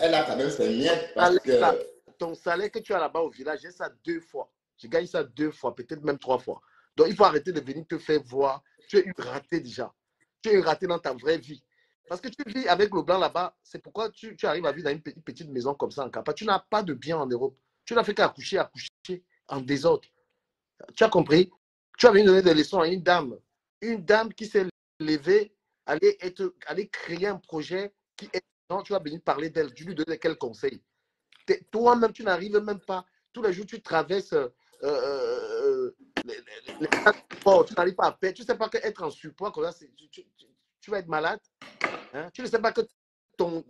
elle a quand même ses miettes parce que... Ton salaire que tu as là-bas au village, j'ai ça 2 fois. Je gagne ça 2 fois, peut-être même 3 fois. Donc, il faut arrêter de venir te faire voir. Tu es une ratée déjà. Tu es une ratée dans ta vraie vie. Parce que tu vis avec le blanc là-bas. C'est pourquoi tu arrives à vivre dans une petite maison comme ça en Kapa. Tu n'as pas de bien en Europe. Tu n'as fait qu'accoucher en désordre. Tu as compris? Tu as venu donner des leçons à une dame. Une dame qui s'est levée, aller créer un projet qui est... Non, tu vas venir parler d'elle. Tu lui donnes quel conseil? Toi-même, tu n'arrives même pas. Tous les jours, tu traverses tu n'arrives pas à paix. Tu ne sais pas qu'être en surpoids, comme ça, tu vas être malade. Hein? Tu ne sais pas que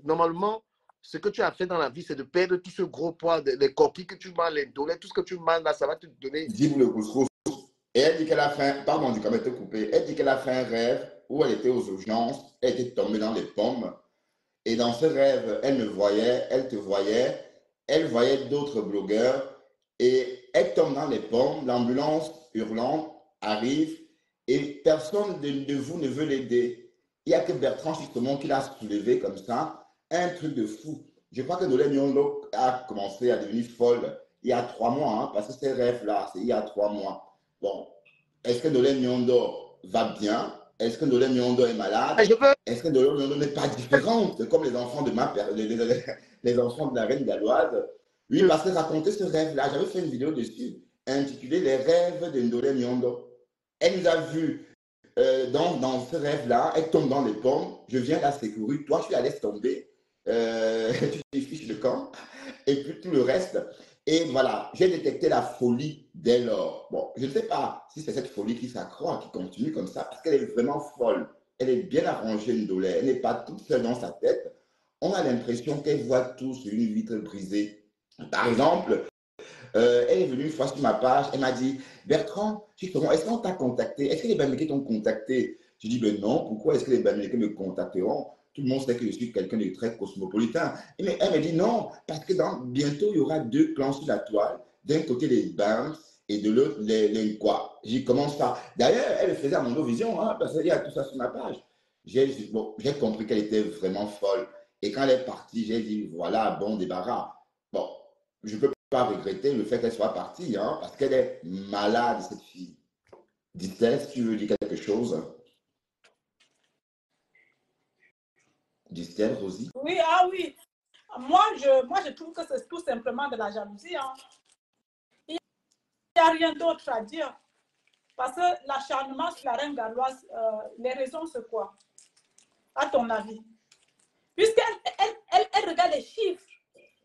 normalement, ce que tu as fait dans la vie, c'est de perdre tout ce gros poids, les coquilles que tu manges, les dollars, tout ce que tu manges, là, ça va te donner. Dis-vous le couscous. Et elle dit qu'elle a fait, pardon du camé te coupé, elle dit qu'elle a fait un rêve où elle était aux urgences, elle était tombée dans les pommes. Et dans ce rêve, elle me voyait, elle te voyait, elle voyait d'autres blogueurs et elle tombe dans les pommes, l'ambulance hurlante arrive et personne de vous ne veut l'aider. Il n'y a que Bertrand justement qui l'a soulevé comme ça, un truc de fou. Je crois que Dolé Nyong'o a commencé à devenir folle il y a 3 mois, hein, parce que ces rêves-là, c'est il y a 3 mois. Bon, est-ce que Dolé Nyong'o va bien? Est-ce que Dolé Nyong'o est malade? Est-ce que Dolé Nyong'o n'est pas différente comme les enfants de les enfants de la reine galloise? Oui, parce que raconter ce rêve-là, j'avais fait une vidéo dessus, intitulée Les rêves de Dolé Nyong'o. Elle nous a vus dans ce rêve-là, elle tombe dans les pommes, je viens la secourir, toi tu la laisses tomber, tu te fiches de camp, et puis tout le reste. Et voilà, j'ai détecté la folie dès lors. Bon, je ne sais pas si c'est cette folie qui s'accroît, qui continue comme ça, parce qu'elle est vraiment folle. Elle est bien arrangée, Ndolé. Elle n'est pas toute seule dans sa tête. On a l'impression qu'elle voit tout sur une vitre brisée. Par exemple, elle est venue une fois sur ma page, elle m'a dit, Bertrand, est-ce qu'on t'a contacté? Est-ce que les Bamileke t'ont contacté? Je dis, ben non, pourquoi est-ce que les Bamileke me contacteront? Tout le monde sait que je suis quelqu'un de très cosmopolitain. Et elle me dit non, parce que bientôt, il y aura 2 clans sur la toile. D'un côté, les Bams et de l'autre, les quoi. J'y commence ça. D'ailleurs, elle le faisait à Mondovision, hein, parce qu'il y a tout ça sur ma page. J'ai compris qu'elle était vraiment folle. Et quand elle est partie, j'ai dit, voilà, bon débarras. Bon, je ne peux pas regretter le fait qu'elle soit partie, hein, parce qu'elle est malade, cette fille. Dis-elle si tu veux dire quelque chose. Dis-elle, Rosie? Oui, ah oui. Moi, je trouve que c'est tout simplement de la jalousie. Hein. Il n'y a rien d'autre à dire. Parce que l'acharnement sur la reine galloise, les raisons, c'est quoi? À ton avis? Puisqu'elle regarde les chiffres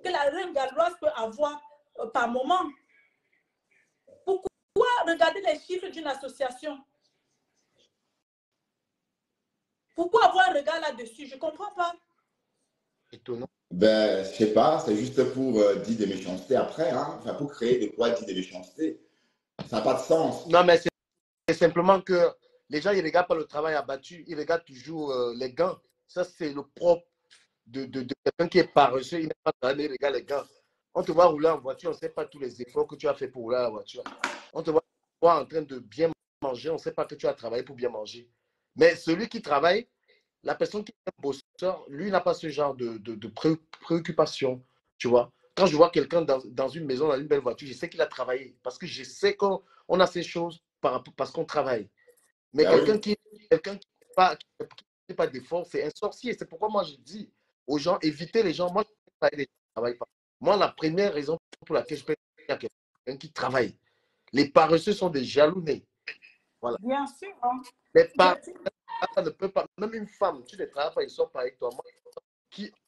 que la reine galloise peut avoir par moment. Pourquoi regarder les chiffres d'une association? Pourquoi avoir un regard là-dessus? Je ne comprends pas. Étonnant. Ben, je sais pas, c'est juste pour dire des méchancetés après, hein. Enfin, pour créer de quoi dire des méchancetés. Ça n'a pas de sens. Non, mais c'est simplement que les gens, ils ne regardent pas le travail abattu, ils regardent toujours les gains. Ça, c'est le propre de quelqu'un qui est paresseux, il n'a pas travaillé, il regarde les gains. On te voit rouler en voiture, on ne sait pas tous les efforts que tu as fait pour rouler en voiture. On te voit en train de bien manger, on ne sait pas que tu as travaillé pour bien manger. Mais celui qui travaille, la personne qui est un bosseur, lui n'a pas ce genre de préoccupation, tu vois. Quand je vois quelqu'un dans une maison, dans une belle voiture, je sais qu'il a travaillé, parce que je sais qu'on a ces choses parce qu'on travaille. Mais Ben quelqu'un oui. qui fait pas d'effort, c'est un sorcier. C'est pourquoi moi je dis aux gens, évitez les gens. Moi, je ne pas les gens qui ne travaillent pas. Moi, la première raison pour laquelle je peux dire à quelqu'un qui travaille, les paresseux sont des jaloux nés. Voilà. Bien sûr. Hein. Les paresseux ne peuvent pas, même une femme, tu ne travailles pas, ils sont pas avec toi. Moi,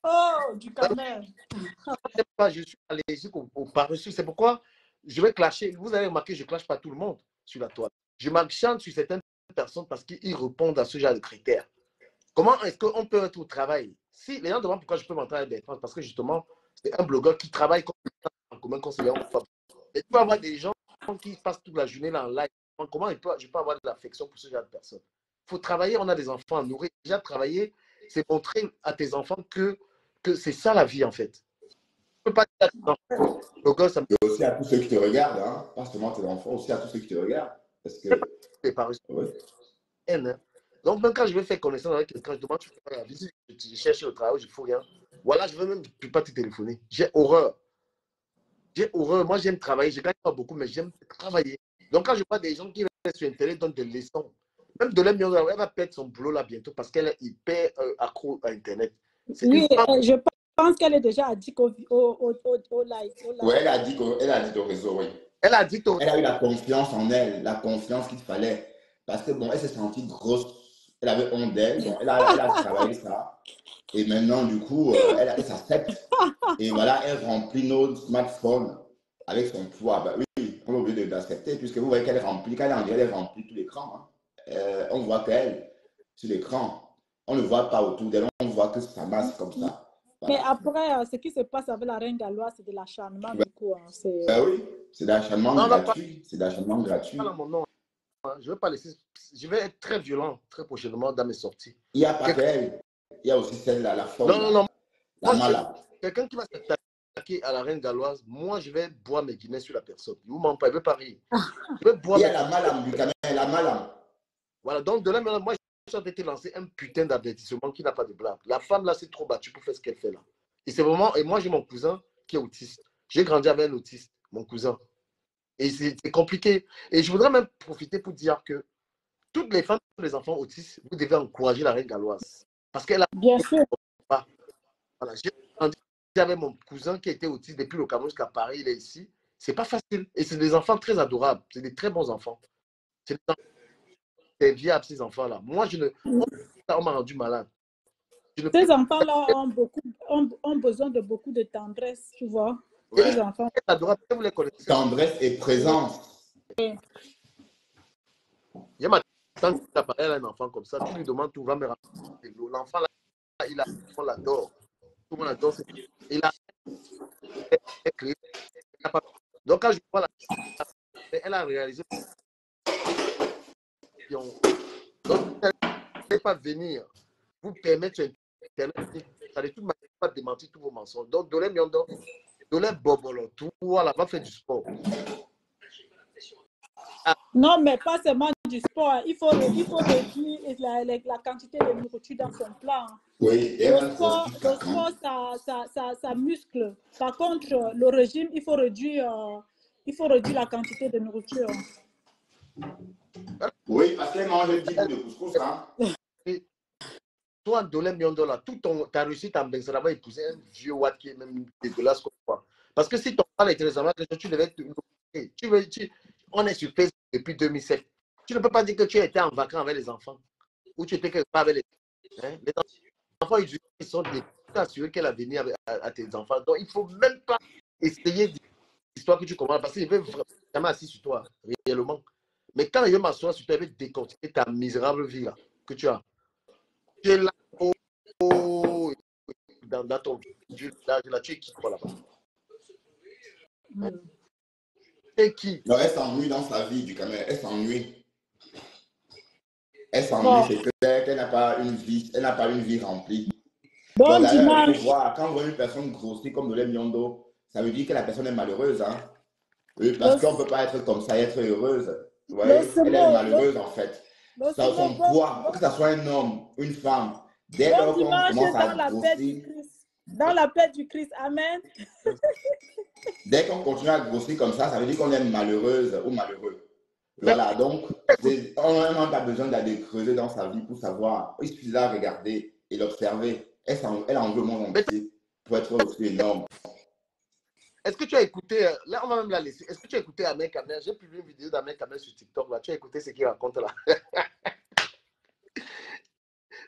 oh, du camel. Je suis allergique aux paresseux. C'est pourquoi je vais clasher. Vous avez remarqué, je ne clash pas tout le monde sur la toile. Je m'enchante sur certaines personnes parce qu'ils répondent à ce genre de critères. Comment est-ce qu'on peut être au travail? Si les gens demandent pourquoi je peux m'entendre avec Bertrand, parce que justement, c'est un blogueur qui travaille en commun conseiller en femme. Et tu peux avoir des gens qui passent toute la journée là en live. Comment je peux avoir de l'affection pour ce genre de personnes? Il faut travailler, on a des enfants à nourrir. Déjà, travailler, c'est montrer à tes enfants que c'est ça la vie en fait. Tu ne peux pas dire à tes enfants, blogueur, ça me Et aussi à tous ceux qui te regardent, hein. Pas seulement tes enfants, aussi à tous ceux qui te regardent. Parce que. fait par Ouais. Donc, même quand je vais faire connaissance avec quelqu'un, je demande, tu fais pas la visite, je cherche le travail, je ne fais rien. Voilà, je ne veux même pas te téléphoner. J'ai horreur. J'ai horreur. Moi, j'aime travailler. Je ne gagne pas beaucoup, mais j'aime travailler. Donc, quand je vois des gens qui restent sur Internet, donnent des leçons, même de l'aime, elle va perdre son boulot là bientôt parce qu'elle est hyper accro à Internet. Oui, je pense qu'elle est déjà addict au live. Oui, elle a dit au réseau, oui. Elle a eu la confiance en elle, la confiance qu'il fallait. Parce que, bon, elle s'est sentie grosse. Elle avait honte d'elle. Bon, elle a travaillé ça. Et maintenant, du coup, elle s'accepte. Et voilà, elle remplit nos smartphones avec son poids. Bah, oui, on est obligé d'accepter, puisque vous voyez qu'elle remplit, quand elle remplit tout l'écran. Hein. On voit qu'elle, sur l'écran, on ne voit pas autour d'elle, on voit que ça marche comme ça. Mais Voilà. après, ce qui se passe avec la reine galloise, c'est de l'acharnement, Ouais. du coup. Hein. C'est... Ben oui, c'est d'acharnement Non, non, pas gratuit. C'est d'acharnement gratuit. là, mon nom. Hein. Je vais pas laisser. Je vais être très violent très prochainement dans mes sorties. Il n'y a pas Quelqu'un- qu'elle. Il y a aussi celle-là, la folle. Non, non, non. La Moi, malade. quelqu'un qui va s'attaquer à la reine galloise, moi, je vais boire mes guinées sur la personne. Il ne vous ment pas, il ne veut pas rire. Je vais boire Il y a mes... la malade du Cameroun, la malade. Voilà, donc de là, maintenant, moi, j'ai été lancé un putain d'avertissement qui n'a pas de blague. La femme, là, c'est trop battue pour faire ce qu'elle fait là. Et c'est vraiment... Et moi, j'ai mon cousin qui est autiste. J'ai grandi avec un autiste, mon cousin. Et c'est compliqué. Et je voudrais même profiter pour dire que toutes les femmes, les enfants autistes, vous devez encourager la reine galloise. Parce qu'elle a... Bien sûr. Voilà, j'ai grandi avec mon cousin qui était autiste depuis le Cameroun jusqu'à Paris, il est ici. C'est pas facile. Et c'est des enfants très adorables. C'est des très bons enfants. C'est des enfants viables, ces enfants-là. Moi, on m'a rendu malade. Ces enfants-là ont besoin de beaucoup de tendresse, tu vois. Ouais. Ces enfants. C'est adorable. Vous les connaissez. Tendresse et présence. Il y a ma tante qui apparaît, elle a un enfant comme ça. Tu lui demandes, tout va me raconter. L'enfant, là, on l'adore. Tout le monde adore. Il a créé. Donc, quand je vois elle a réalisé. Donc, elle ne peut pas venir vous permettre sur Internet. Ça de toute manière pas démentir tous vos mensonges. Donc, Dolé Miondo, Dolé Bobolo, tout, voilà, va faire du sport. Non, mais pas seulement du sport. Il faut réduire la quantité de nourriture dans son plat. Oui, Le sport, ça muscle. Par contre, le régime, il faut réduire la quantité de nourriture. Oui, parce qu'elle mange 10 bouts de couscous. Hein? Toi, Dolé Miondo, là, ta réussite en Bengsa va épouser un vieux Watt qui est même dégueulasse comme quoi. Parce que si ton père était récemment, tu devais on est sur Facebook depuis 2007. Tu ne peux pas dire que tu étais en vacances avec les enfants ou tu étais quelque part avec les enfants, ils sont assurés qu'elle a venu à tes enfants. Donc, il ne faut même pas essayer l'histoire que tu comprends parce qu'il veut vraiment assis sur toi, réellement. Mais quand il veut m'asseoir sur toi, il veut décortiquer ta misérable vie là, que tu as. Tu es là, dans ton village, là, tu es qui toi là-bas? Et qui? Non, elle s'ennuie dans sa vie du Cameroun. Elle s'ennuie. Elle s'ennuie, c'est qu'elle n'a pas une vie, elle n'a pas une vie remplie. Bon donc, dimanche. Quand on voit une personne grossir comme Dolé Miondo, ça veut dire que la personne est malheureuse. Hein? Oui, parce qu'on ne peut pas être comme ça et être heureuse. Vous voyez, elle est malheureuse en fait. Son poids, que ce soit un homme, une femme, dès lors qu'on commence à grossir. Dans la paix du Christ, amen. Dès qu'on continue à grossir comme ça veut dire qu'on est malheureuse ou malheureux. Voilà, donc on n'a pas besoin d'aller creuser dans sa vie pour savoir. Il suffit de la regarder et l'observer. Elle en veut le monde entier pour être aussi énorme. Est-ce que tu as écouté, là on va même la laisser, est-ce que tu as écouté Ahmed Kamel? J'ai publié une vidéo d'Ahmed Kamel sur TikTok, là. Tu as écouté ce qu'il raconte là?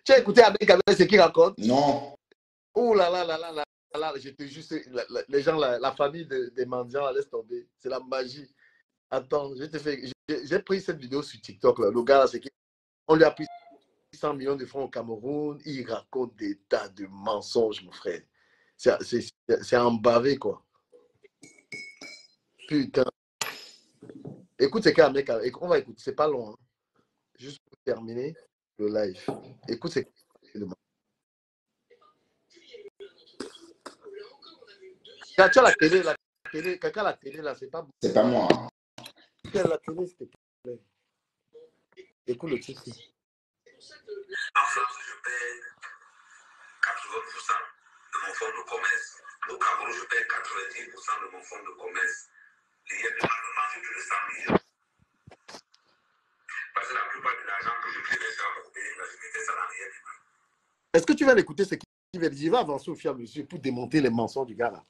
Tu as écouté Ahmed Kamel ce qu'il raconte? Non. Oh là là là là là là, je te jure, les gens, la famille des mendiants, laisse tomber. C'est la magie. Attends, j'ai pris cette vidéo sur TikTok là. Le gars là, on lui a pris 100 millions de francs au Cameroun, il raconte des tas de mensonges, mon frère. C'est embavé, quoi. Putain. Écoute, c'est qu'un mec, on va écouter, c'est pas long. Hein. Juste pour terminer le live. Écoute, c'est tu as la télé, quelqu'un a la télé là, c'est pas bon. C'est pas moi. Hein. La télé, s'il te plaît. Écoute le titre. En France, je paie 80% de mon fonds de commerce. Au Cameroun, je paie 90% de mon fonds de commerce. Il y a des gens qui mangent plus de 100 millions. Parce que la plupart de l'argent que je prélève dans mon pays, je mettais ça dans les yeux. Est-ce que tu vas l'écouter ce qu'il va dire? Il va avancer au fur et à mesure pour démonter les mensonges du gars là.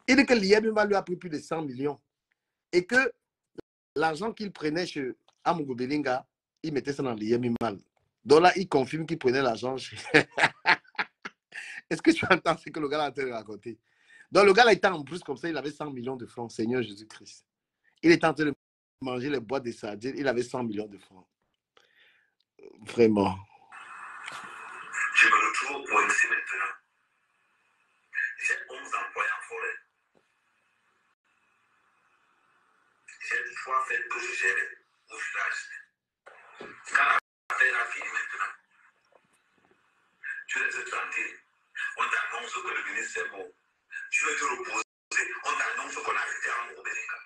Il dit que l'IMMA lui a pris plus de 100 millions et que l'argent qu'il prenait chez Amogo Belinga, il mettait ça dans l'IMMA. Donc là, il confirme qu'il prenait l'argent chez... Est-ce que tu entends ce que le gars là a en train de raconter? Donc le gars là était en plus comme ça, il avait 100 millions de francs, Seigneur Jésus-Christ. Il était en train de manger les boîtes de sardines, il avait 100 millions de francs. Vraiment. Je me retrouve coincé maintenant. J'ai 11 employés en forêt. J'ai 3 fêtes que je gère au village. Quand la fête a fini maintenant, tu restes tranquille. On t'annonce que le ministre est bon. Tu veux te reposer. On t'annonce qu'on a arrêté à Moubélinga.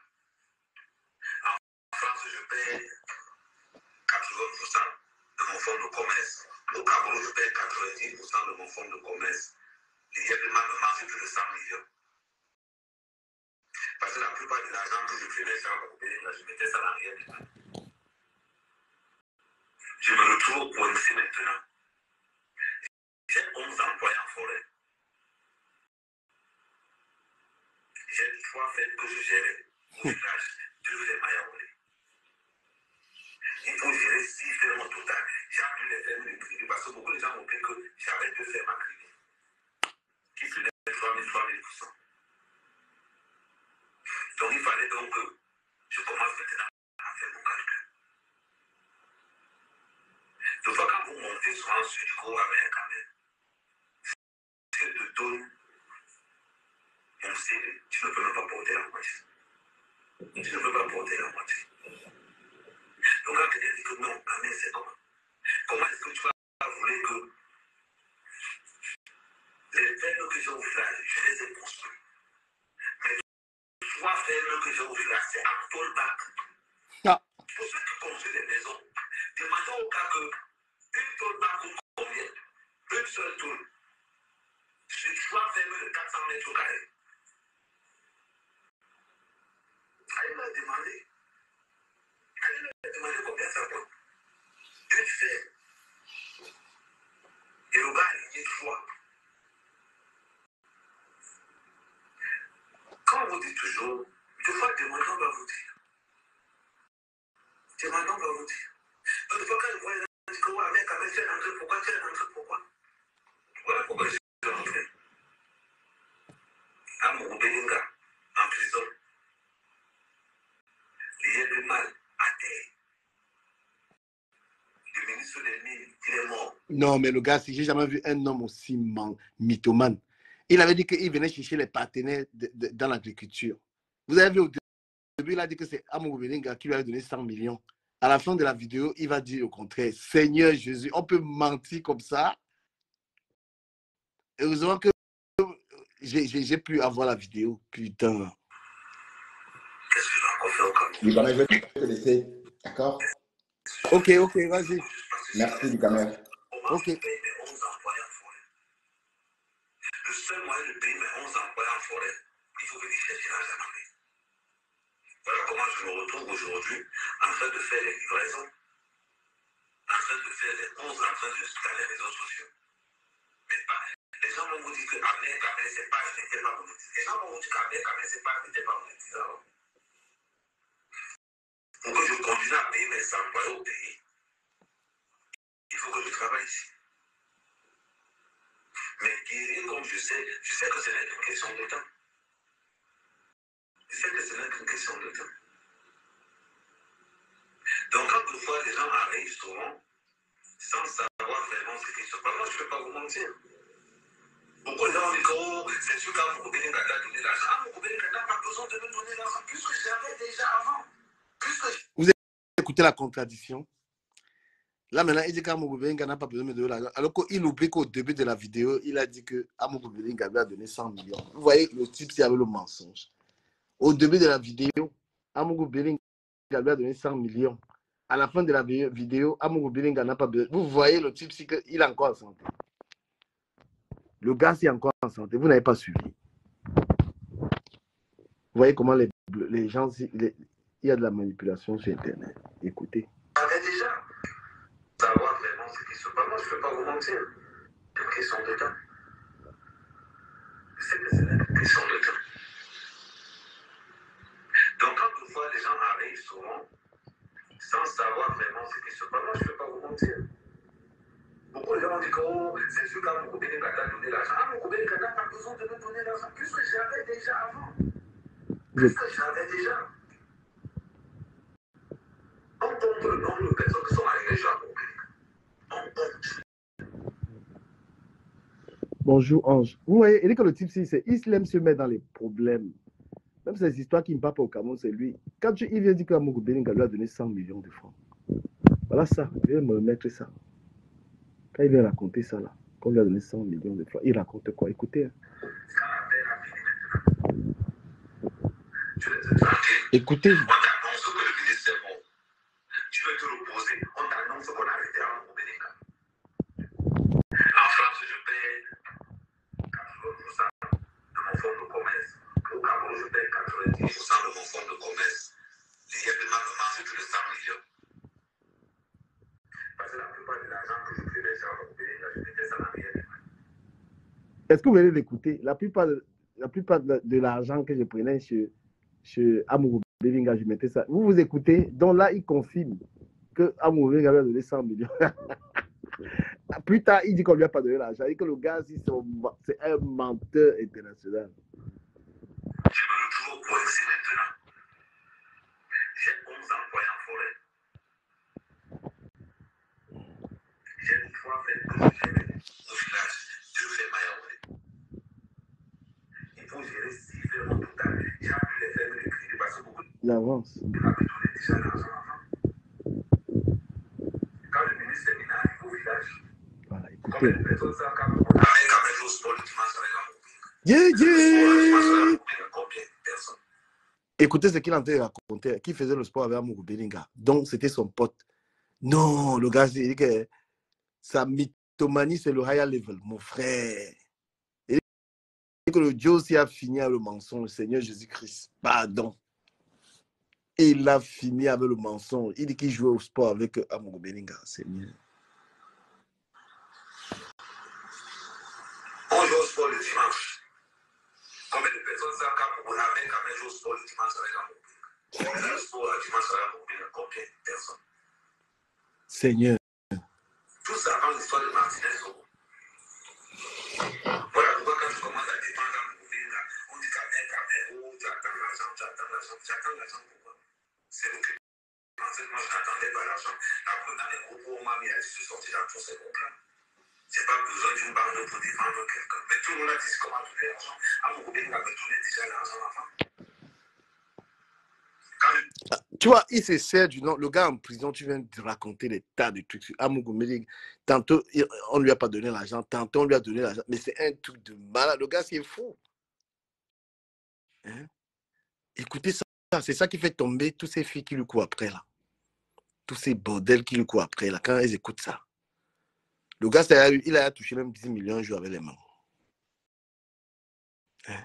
En France, je paie 80% de mon fonds de commerce. Au Cameroun, je paie 90% de mon fonds de commerce. L'IEPMA me mange plus de 100 millions. Parce que la plupart de l'argent que je prenais sur Moubélinga, je mettais ça dans rien du tout. Je me retrouve coincé maintenant. J'ai 11 employés en forêt. J'ai 3 fêtes que je gérais au village. 2 fermes à Yaoundé. Il faut gérer 6 fermes au total. J'ai appris les fermes de Crédit parce que beaucoup de gens m'ont dit que j'avais 2 fermes à Crédit qui prenaient 3 000%. Donc il fallait donc que je commence maintenant à faire mon calcul. De fois quand vous montez souvent sur du gros avec un camion, je te donne mon CV, tu ne peux même pas porter la moitié. Tu ne peux pas porter la moitié. Donc quand quelqu'un dit que non, mais c'est comment? Comment est-ce que tu vas vouloir que les fermes que j'ai au village, je les ai construits. Mais 3 fermes que j'ai au village, c'est en tôle bac. Pour ceux qui construisent des maisons, demandons au cas que une tôle bac coûte combien? Une seule tôle. Sur 3 fermes de 400 mètres carrés. Allez me demander. Allez me demander combien ça coûte. Une ferme. Et le gars a aligné 3. Quand on vous dit toujours, des fois, demandons va vous dire. Demandons va vous dire. Donc, des fois, quand je vois les gens dire que, ouais, mais quand même, tu es rentré, pourquoi tu es rentré, pourquoi? Voilà pourquoi je suis rentré. À Moubélinga, en prison. Il y a du mal à terre. Le ministre des Mines, il est mort. Non, mais le gars, si j'ai jamais vu un homme aussi mythomane. Il avait dit qu'il venait chercher les partenaires dans l'agriculture. Vous avez vu au début, il a dit que c'est Amogo Belinga qui lui avait donné 100 millions. À la fin de la vidéo, il va dire au contraire, Seigneur Jésus, on peut mentir comme ça. Heureusement que j'ai pu avoir la vidéo. Putain. Qu'est-ce que je dois encore faire au Cameroun? Lucamère, je vais te laisser. D'accord? Ok, vas-y. Merci, Lucamère. Ok. Le seul moyen de payer mes 11 employés en forêt, il faut venir chercher l'argent en main. Voilà comment je me retrouve aujourd'hui en train de faire les livraisons, en train de faire les 11 en train de sur les réseaux sociaux. Mais pas, les gens vont vous dire que Amé, c'est pas, je n'étais pas monétisé. Les gens vont vous dire qu'Amé, c'est pas, je n'étais pas monétisé avant. Pour que je continue à payer mes employés au pays, il faut que je travaille ici. Mais guérir comme je sais que ce n'est qu'une question de temps. Je sais que ce n'est qu'une question de temps. Donc, quand des fois les gens arrivent souvent, sans savoir vraiment ce qui se passe, moi je ne vais pas vous mentir. Beaucoup de gens disent que oh, c'est sûr qu'à Moubé Linga a donné l'argent. Ah, Moubé Linga n'a pas besoin de me donner l'argent, puisque j'avais déjà avant. Vous écoutez la contradiction? Là, maintenant, il dit qu'Amogo Belinga n'a pas besoin de me donner l'argent. Alors qu'il oublie qu'au début de la vidéo, il a dit que Amogo Belinga lui a donné 100 millions. Vous voyez le type s'il y avait le mensonge. Au début de la vidéo, Amogo Belinga lui a donné 100 millions. À la fin de la vidéo, Amogo Belinga n'a pas besoin. Vous voyez le type, c'est qu'il est encore en santé. Le gars, c'est encore en santé. Vous n'avez pas suivi. Vous voyez comment les gens, il y a de la manipulation sur Internet. Écoutez. Déjà, savoir vraiment ce qui se passe, moi je ne peux pas vous mentir. C'est une question de temps. Je sais que c'est une question de temps. Donc, quand des fois les gens arrivent souvent, sans savoir vraiment ce qui se passe, moi je ne peux pas vous mentir. Beaucoup de gens disent que oh, c'est sûr qu'Amogo Belinga a donné l'argent. Amogo Belinga n'a pas besoin de me donner l'argent, puisque j'avais déjà avant. Puisque j'avais déjà. On compte le nombre de personnes qui sont arrivées chez Amogo Belinga. On compte. Bonjour, Ange. Vous voyez, il dit que le type, il aime se mettre dans les problèmes. Même ces histoires qui ne parlent pas au Cameroun, c'est lui. Quand il vient dire qu'Amougou Belinga lui a donné 100 millions de francs. Voilà ça, il vient me mettre ça. Quand il vient raconter ça, là, qu'on lui a donné 100 millions de francs, il raconte quoi? Écoutez. Hein. Écoutez. On t'annonce que le ministre est bon. Tu veux te reposer. On t'annonce qu'on a arrêté Amougou Belinga. En France, je paie 80% de mon fonds de commerce. Au Cameroun, je paie 90% de mon fonds de commerce. Il y a tellement de marge que les 100 millions. Parce que la plupart de l'argent que je prenais sur Amougou Belinga, je mettais ça dans rien. Est-ce que vous venez d'écouter? La plupart de l'argent que je prenais chez Amougou Belinga, je mettais ça. Vous écoutez? Donc là, il confirme que Amougou Belinga lui a donné 100 millions. Plus tard, il dit qu'on lui a pas donné l'argent. Et que le gars, c'est un menteur international. Je me retrouve au coincé maintenant. J'ai 11 employés en forêt. J'ai une fois fait 2 fermes au village, 2 fermes à Yaoundé. Il faut gérer 6 fermes au total. J'ai appris les fermes de crédit parce que beaucoup de Il avance. gens m'avaient donné déjà l'argent avant. Quand le ministre est venu arriver au village, voilà, écoutez. combien de personnes savent qu'on avait au sport le dimanche avec combien de personnes? Écoutez ce qu'il en train de raconter. Qui faisait le sport avec Amougou Belinga. Donc, c'était son pote. Non, le gars, il dit que sa mythomanie, c'est le higher level, mon frère. Il dit que le Dieu aussi a fini avec le mensonge, Seigneur Jésus-Christ. Pardon. Et il a fini avec le mensonge. Il dit qu'il jouait au sport avec Amougou Belinga, Seigneur. On joue au sport le dimanche. Combien de personnes savent qu'Amougou avait quand même joué au sport le dimanche avec Amougou Belinga? On joue au sport le dimanche avec Amougou Belinga, combien de personnes? Seigneur. Tout ça avant l'histoire de Martinez. Voilà pourquoi quand tu commences à dépendre Amougou Belinga, on dit oh, tu attends l'argent, pourquoi? C'est le que en fait, moi je n'attendais pas l'argent. Après, dans les groupes où on m'a mis, je suis sorti dans tous ces groupes-là. Je n'ai pas besoin d'une bande pour défendre quelqu'un. Mais tout le monde a dit comment donner l'argent. Amougou Belinga me donnait déjà l'argent avant. Tu vois, il se sert du nom. Le gars en prison, tu viens de raconter des tas de trucs sur Amougou Belinga. Tantôt, on ne lui a pas donné l'argent. Tantôt, on lui a donné l'argent. Mais c'est un truc de malade. Le gars, c'est fou. Hein? Écoutez ça. C'est ça qui fait tomber toutes ces filles qui lui courent après, là. Tous ces bordels qui lui courent après, là, quand elles écoutent ça. Le gars, il a touché même 10 millions un jour avec les mains. Hein?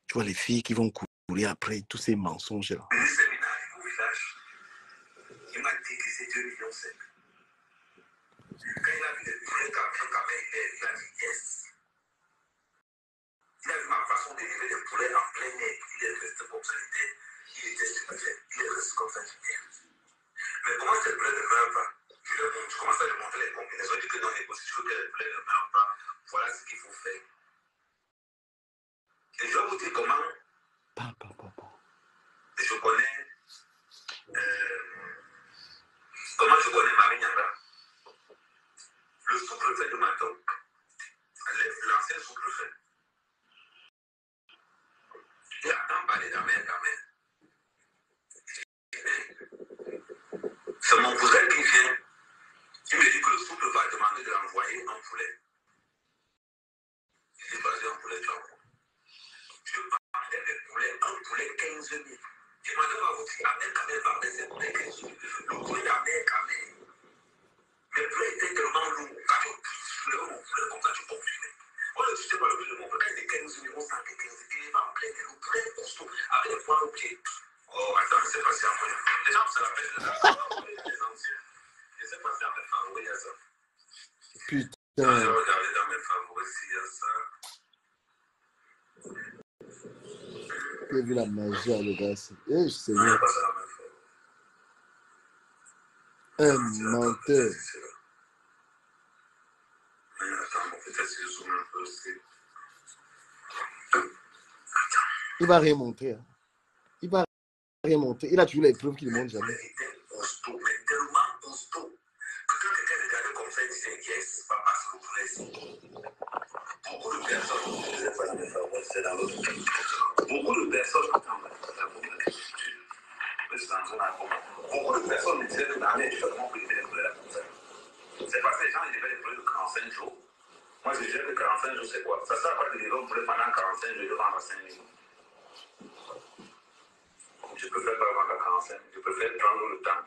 Tu vois les filles qui vont courir après tous ces mensonges-là. Le séminaire au village, il m'a dit que c'était 2,5 millions. Quand il a vu les poulets il a dit yes. Il a vu ma façon d'élever les poulets en plein air. Il est resté comme ça, il était stupéfait. Il est resté comme ça, mais comment ces poulets ne meurent pas? Je commence à lui montrer les combinaisons. Je dis que non, mais si tu veux que les poulets ne meurent pas, voilà ce qu'il faut faire. Et je vais vous dire comment. Je connais. Comment je connais Marie Nyanga? Le sous-préfet de Matok, l'ancien sous-préfet. Il entend parler d'Amérique. C'est mon cousin qui vient. Il me dit que le sous-préfet a demandé de l'envoyer un poulet. Il dit, vas-y, un poulet, tu envoies. Je vendais des poulets, un poulet 15 000. Demandez à vous dire, Amérique vendait ses poulets 15 000. Le poulet d'Amérique. Mais le poulet était tellement lourd. Quand tu soulèves mon poulet comme ça, tu confines. On ne disait pas le prix de mon poulet. Quand il était 15 000, on sent que 15 000, il va en plein de l'eau. Poulet costaud, avec des poils au pied. Oh, attends, c'est passé en moyen. Les gens, c'est la pêche de les anciens. Je sais pas si dans mes favoris, il y a ça. Putain. J'ai regardé dans mes favoris s'il y a ça. Tu as vu la magie, le gars. Eh, c'est vrai. Un menteur. Il va rien montrer. Hein. Il va rien montrer. Il a toujours les preuves qu'il ne montre jamais. dans l'autre. Beaucoup de personnes, beaucoup de personnes me disaient que l'armée est seulement pour lever les couleurs comme ça. C'est parce que les gens levaient les couleurs de 45 jours. Moi, je dirais que 45 jours, c'est quoi? Ça sert à quoi de lever un poulet pendant 45 jours et de vendre à 5 000? Je préfère pas vendre à 45. Je préfère prendre le temps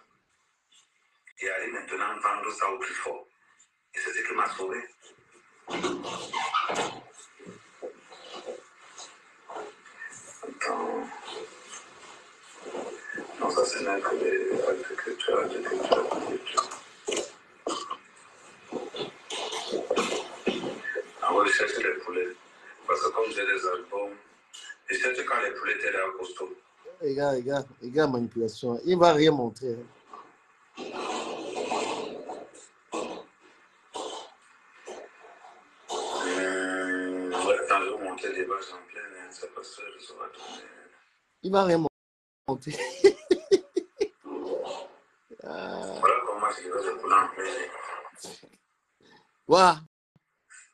et aller maintenant vendre ça au plus fort. Et c'est ce qui m'a sauvé. Attends. Non, ça c'est même que les agriculteurs. On va chercher les poulets. Parce que comme j'ai des albums, je cherche quand les poulets étaient là costaud. Les gars, manipulation. Il ne va rien montrer. Ouais, attends, je vais monter des vaches en plein air, c'est pas sûr, je saurais tourner. Il ne va rien montrer. Voilà comment je vais le poulet en plein air. Waouh.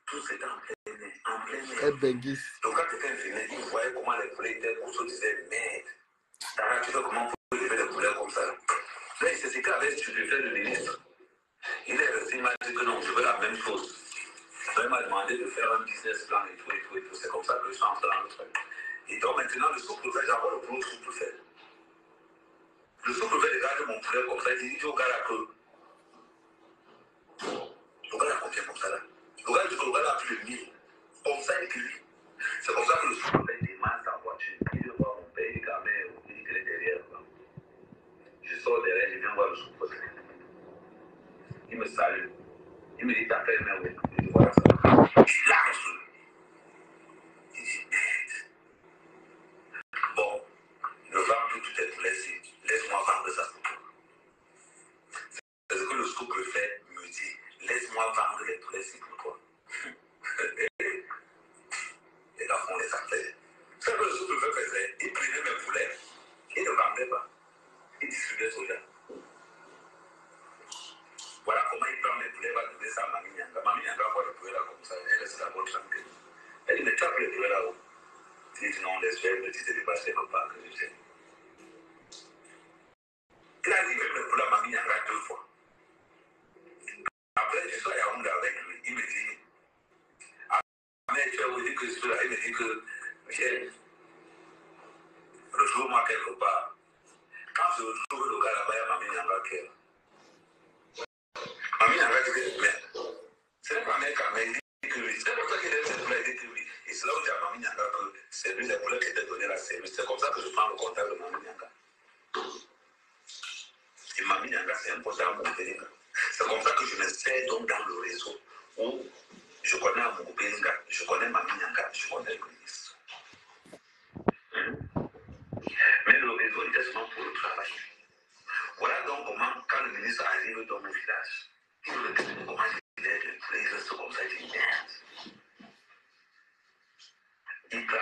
Tout c'est en plein air, en plein air. Eh ben, Guis. Donc quand quelqu'un venait, il voyait comment les poulets étaient costaud, il disait merde. Tara, tu sais comment on peut lever les poulets comme ça? Là, il s'est dit qu'avec stupéfait le ministre. Il est resté, il m'a dit que non, je veux la même chose. Il m'a demandé de faire un business plan et tout. C'est comme ça que je suis entré dans le truc. Et donc maintenant, le sous-préfet, j'envoie le boulot sous-préfet. Le sous-préfet regarde mon poulet comme ça, il dit au gars là que. Le gars là combien comme ça là? Le gars dit que le gars là a plus de 1000. Comme ça, il dit. C'est comme ça que le sous-préfet démarre sa voiture. Il vient voir mon père, il dit quand même, il dit qu'il est derrière. Je sors derrière, je viens voir le sous-préfet. Il me salue. Il me dit, t'as fait un oui. Je dis, voilà ça. Il lâche. Il dit, merde. Bon, ne vends plus tout tes poulets ici. Laisse-moi vendre ça pour toi. C'est ce que le sous-préfet me dit. Laisse-moi vendre les poulets ici pour toi. Les gars font les affaires. C'est ce que le sous-préfet faisait. Il prenait mes poulets. Il ne vendait pas. Il distribuait aux gens. Voilà comment il prend mes poulets, il va donner ça à Mamie Nyanga. Mamie Nyanga voit le poulet là comme ça, elle laisse la bonne tranquille. Elle dit, mais tu as pris le poulet là-haut. Il dit, non, laisse-le, elle me dit, c'est dépassé, papa, que je sais. Il a livré le poulet à Mamie Nyanga 2 fois. Après, je suis à Yaoundé avec lui. Il me dit, ah, mais tu as dit que je suis là. Il me dit que, Michel, retrouve-moi quelque part. Quand je retrouve le gars là-bas, il y a Mamie Nyanga qui est là. Mamie Nyanga dit que, mais, c'est pas mec, mais il dit que lui. C'est pour ça qu'il aime cette poulets, il dit que lui. Et c'est là où j'ai à Mamie Nyanga que c'est lui les poulets qui étaient donnés à la service. C'est comme ça que je prends le contact de Mamie Nyanga. Et Mamie Nyanga, c'est un contact à Moubélinga. C'est comme ça que je me sers donc dans le réseau où je connais Moubélinga, je connais Mamie Nyanga, je connais le ministre. Mais le réseau était seulement pour le travail. Voilà donc comment, quand le ministre arrive dans mon village, il me dit comment il est, il reste comme ça, il dit merde. Il prend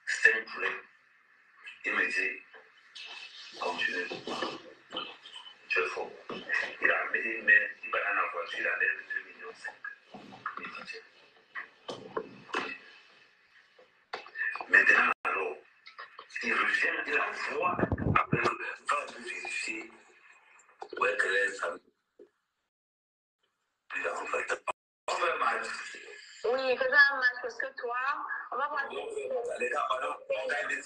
5 poulets. Il me dit, continue. Tu es faux. Il a mis, il va dans la voiture, il a l'air de 2,5 millions. Il dit, tiens. Maintenant, alors, il revient, il envoie, après, va vérifier où est qu'elle est, ça. Il a en fait, on fait un match. Oui, faisons un match parce que toi, on va voir. Les gars, pardon, on gagne des